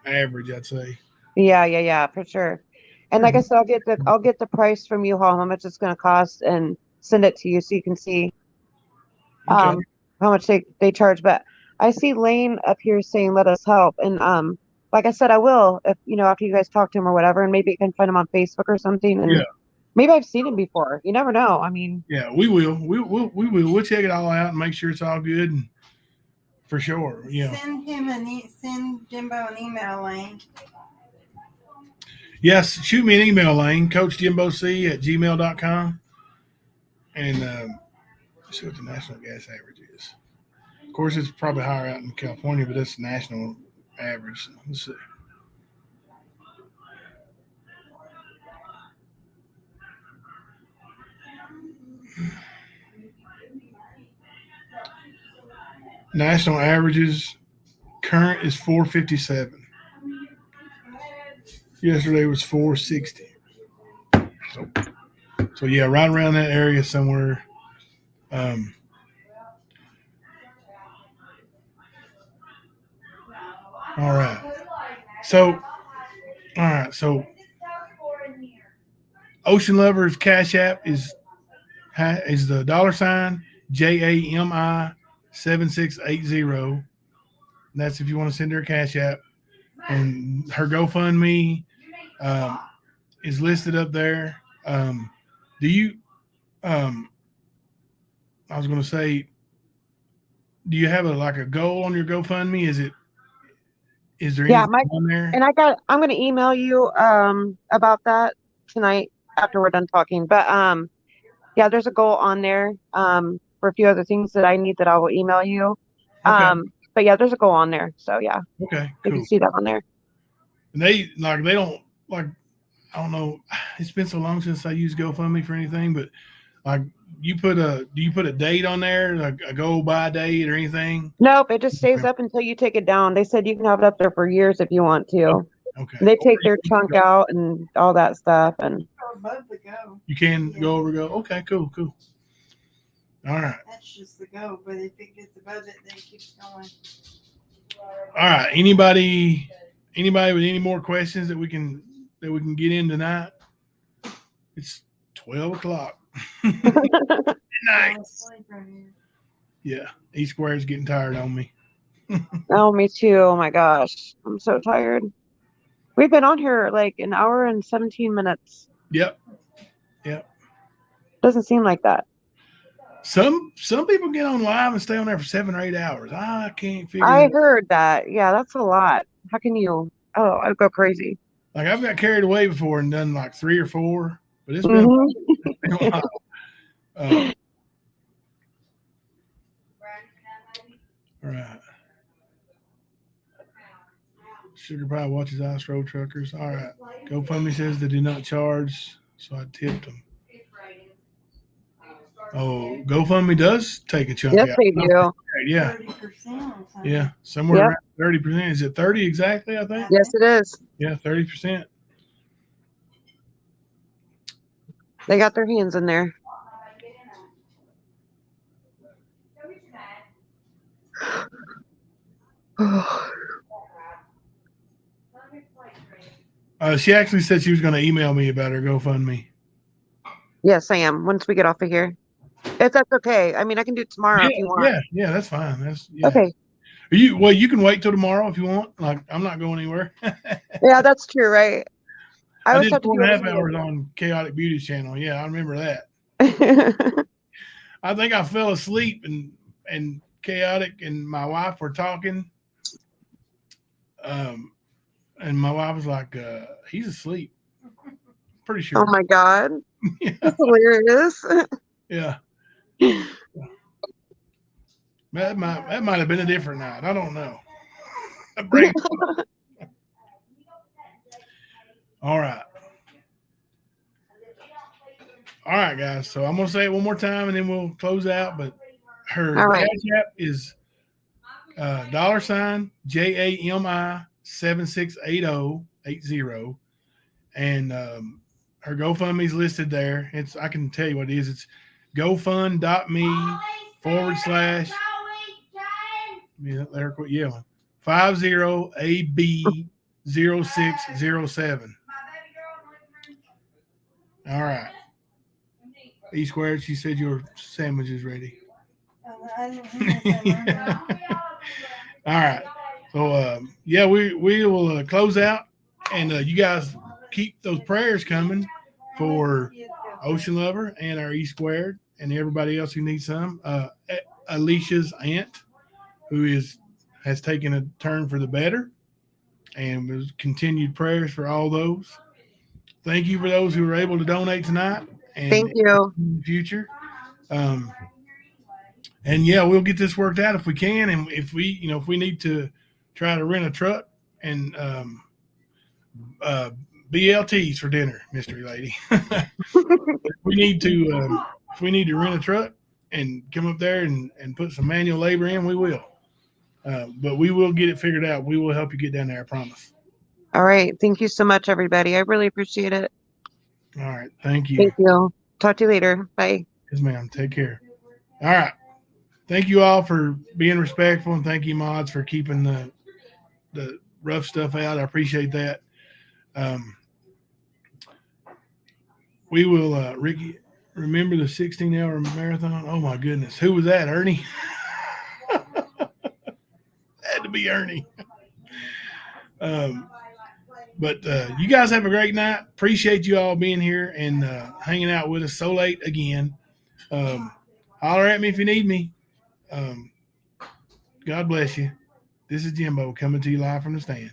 average, I'd say.
Yeah, for sure. And like I said, I'll get the price from U-Haul, how much it's going to cost, and send it to you so you can see how much they charge. But I see Lane up here saying, "Let us help," and like I said, I will if after you guys talk to him or whatever, and maybe you can find him on Facebook or something. And maybe I've seen him before. You never know. I mean,
yeah, we will. We will. We'll check it all out and make sure it's all good, and for sure.
Send Jimbo an email, Lane.
Yes, shoot me an email, Lane, coachjimboc@gmail.com, and see what the national gas average is. Of course, it's probably higher out in California, but that's national average. So let's see. National averages current is 457. Yesterday was 460. So yeah, right around that area somewhere. All right. So Ocean Lovers Cash App is the $ JAMI 7680. And that's if you want to send her a Cash App. And her GoFundMe is listed up there. Do you I was going to say, do you have a goal on your GoFundMe? Is there
Yeah,
anything on there?
I'm gonna email you about that tonight after we're done talking. But yeah, there's a goal on there for a few other things that I need that I will email you.
Okay.
But yeah, there's a goal on there. So yeah,
Okay.
you can
Cool.
see that on there.
And they don't like. I don't know. It's been so long since I used GoFundMe for anything, but like do you put a date on there, like a go by date or anything?
Nope, it just stays up until you take it down. They said you can have it up there for years if you want
Okay.
to.
Okay.
They take their chunk out and all that stuff. And
Or above the go.
You can go over go. Okay, cool. All right.
That's just the go. But if it gets above it, then it keeps going.
All right. Anybody with any more questions that we can get in tonight? It's 12 o'clock. Nice. Yeah. E Square is getting tired on me.
oh, me too. Oh my gosh, I'm so tired. We've been on here like an hour and 17 minutes.
Yep.
Doesn't seem like that.
Some people get on live and stay on there for 7 or 8 hours. I can't figure
I
it out.
heard that. Yeah, that's a lot. How can you? Oh, I'd go crazy.
Like I've got carried away before and done like 3 or 4, but it's been a while. All right. Sugar Pie watches Ice Road Truckers. All right. GoFundMe says they do not charge, so I tipped them. Oh, GoFundMe does take a chunk
Yes,
out.
they do.
Yeah.
30%.
Yeah. Somewhere
Yep.
around 30%. Is it 30 exactly, I think?
Yes, it is.
Yeah, 30%.
They got their hands in there.
She actually said she was going to email me about her GoFundMe.
Yes, I am. Once we get off of here, if that's okay. I mean, I can do it tomorrow if you want.
Yeah, that's fine. Yeah.
Okay.
You can wait till tomorrow if you want. Like I'm not going anywhere.
Yeah, that's true, right? I
I
always
did
have to do
4.5 hours on Chaotic Beauty's channel. Yeah, I remember that.
it.
I think I fell asleep and Chaotic and my wife were talking. And my wife was like, he's asleep. Pretty sure.
Oh my God.
Yeah.
That's hilarious.
Yeah. That might have been a different night. I don't know. All right. All right, guys. So I'm gonna say it one more time and then we'll close out. But her Cash App is $JAMI 768080, and her GoFundMe is listed there. I can tell you what it is. It's GoFund.me / there quit yelling 50AB0607. All right. E Squared, she said your sandwich is ready. All right. So we will close out, and you guys keep those prayers coming for Ocean Lover and our E Squared and everybody else who needs some. Alicia's aunt, who has taken a turn for the better, and there's continued prayers for all those. Thank you for those who were able to donate tonight. And
Thank you.
In the future. And yeah, we'll get this worked out if we can. And if we need to try to rent a truck and BLTs for dinner, mystery lady. if we need to rent a truck and come up there and put some manual labor in, we will. But we will get it figured out. We will help you get down there, I promise.
All right. Thank you so much, everybody. I really appreciate it.
All right. Thank you.
Thank you. Talk to you later. Bye.
Yes, ma'am. Take care. All right. Thank you all for being respectful, and thank you, mods, for keeping the rough stuff out. I appreciate that. We will, Ricky, remember the 16-hour marathon? Oh, my goodness. Who was that, Ernie? Had to be Ernie. But you guys have a great night. Appreciate you all being here and hanging out with us so late again. Holler at me if you need me. God bless you. This is Jimbo coming to you live from the stand.